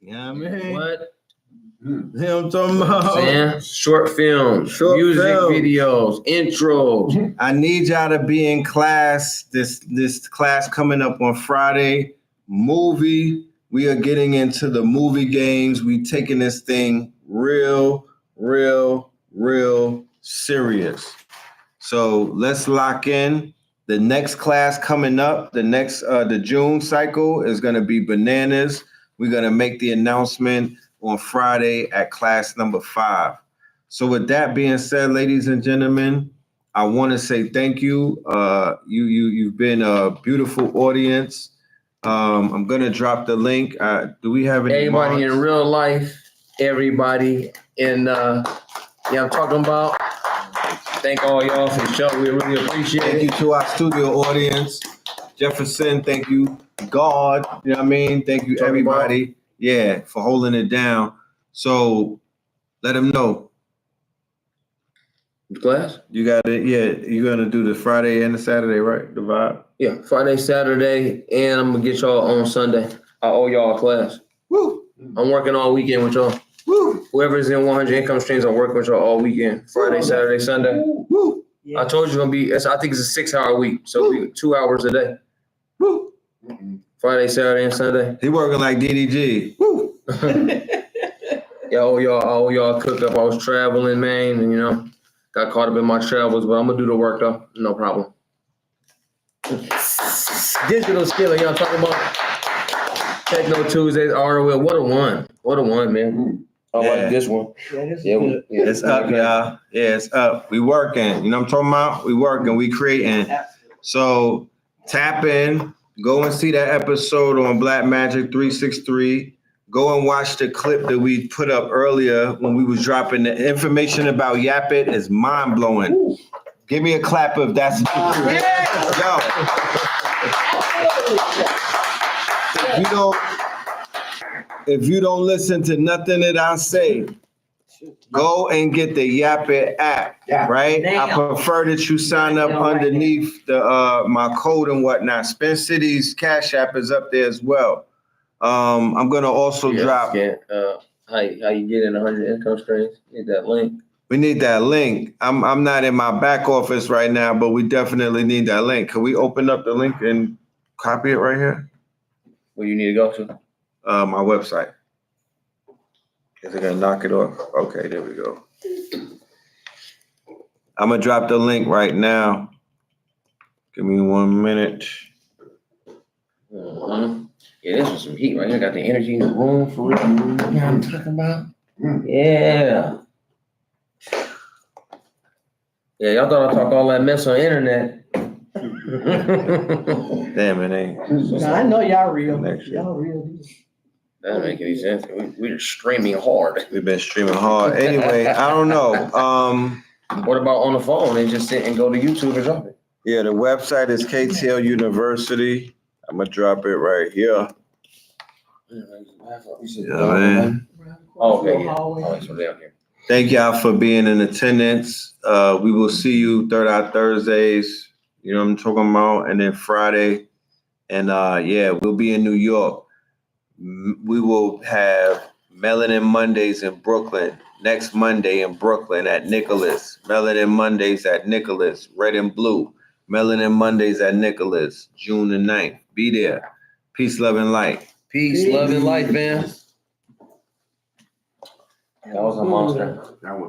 Yeah, man. What? I'm talking about. Man, short films, music videos, intros. I need y'all to be in class. This class coming up on Friday. Movie. We are getting into the movie games. We taking this thing real serious. So let's lock in. The next class coming up, the June cycle is going to be bananas. We're going to make the announcement on Friday at class number 5. So with that being said, ladies and gentlemen, I want to say thank you. You've been a beautiful audience. I'm going to drop the link. Do we have any everybody in real life, everybody in I'm talking about. Thank all y'all for the show. We really appreciate it. Thank you to our studio audience. Jefferson, thank you. God, you know what I mean? Thank you, everybody. Yeah, for holding it down. So let them know. Class? You got it. Yeah, you're going to do the Friday and the Saturday, right? The vibe? Yeah, Friday, Saturday, and I'm going to get y'all on Sunday. I owe y'all a class. Woo! I'm working all weekend with y'all. Woo! Whoever's in 100 income streams, I'm working with y'all all weekend. Friday, Saturday, Sunday. Woo! I told you it's going to be, I think it's a 6-hour week, so it'll be 2 hours a day. Woo! Friday, Saturday, and Sunday. He working like DDG. Woo! Yeah, I owe y'all a cook up. I was traveling, man, and got caught up in my travels, but I'm gonna do the work though. No problem. Digital skilling, y'all talking about Techno Tuesdays, IRL. What a one, man. I like this one. It's up, y'all. Yeah, it's up. We working. You know what I'm talking about? We working, we creating. So tap in, go and see that episode on Black Magic 363. Go and watch the clip that we put up earlier when we was dropping the information about Yap It is mind blowing. Give me a clap if that's Yo. If you don't listen to nothing that I say, go and get the Yap It app, right? I prefer that you sign up underneath the my code and whatnot. Spin City's Cash App is up there as well. I'm gonna also drop. How you get in 100 income streams? Need that link. We need that link. I'm not in my back office right now, but we definitely need that link. Can we open up the link and copy it right here? Where you need to go to? My website. Is it gonna knock it off? Okay, there we go. I'm gonna drop the link right now. Give me 1 minute. Mm-hmm. Yeah, this was some heat right here. Got the energy in the room for real. You know what I'm talking about? Yeah. Yeah, y'all thought I talk all that mess on the internet. Damn, it ain't. Nah, I know y'all real. Connection. Y'all real. That doesn't make any sense. We're streaming hard. We've been streaming hard. Anyway, I don't know. What about on the phone and just sit and go to YouTube and drop it? Yeah, the website is KTL University. I'm gonna drop it right here. Yeah, man. Oh, okay, yeah. Oh, so down here. Thank y'all for being in attendance. We will see you third Thursdays. You know what I'm talking about? And then Friday. And yeah, we'll be in New York. We will have Melanin Mondays in Brooklyn. Next Monday in Brooklyn at Nicholas. Melanin Mondays at Nicholas. Red and Blue. Melanin Mondays at Nicholas. June the 9th. Be there. Peace, love, and light. Peace, love, and light, man. That was a monster. That was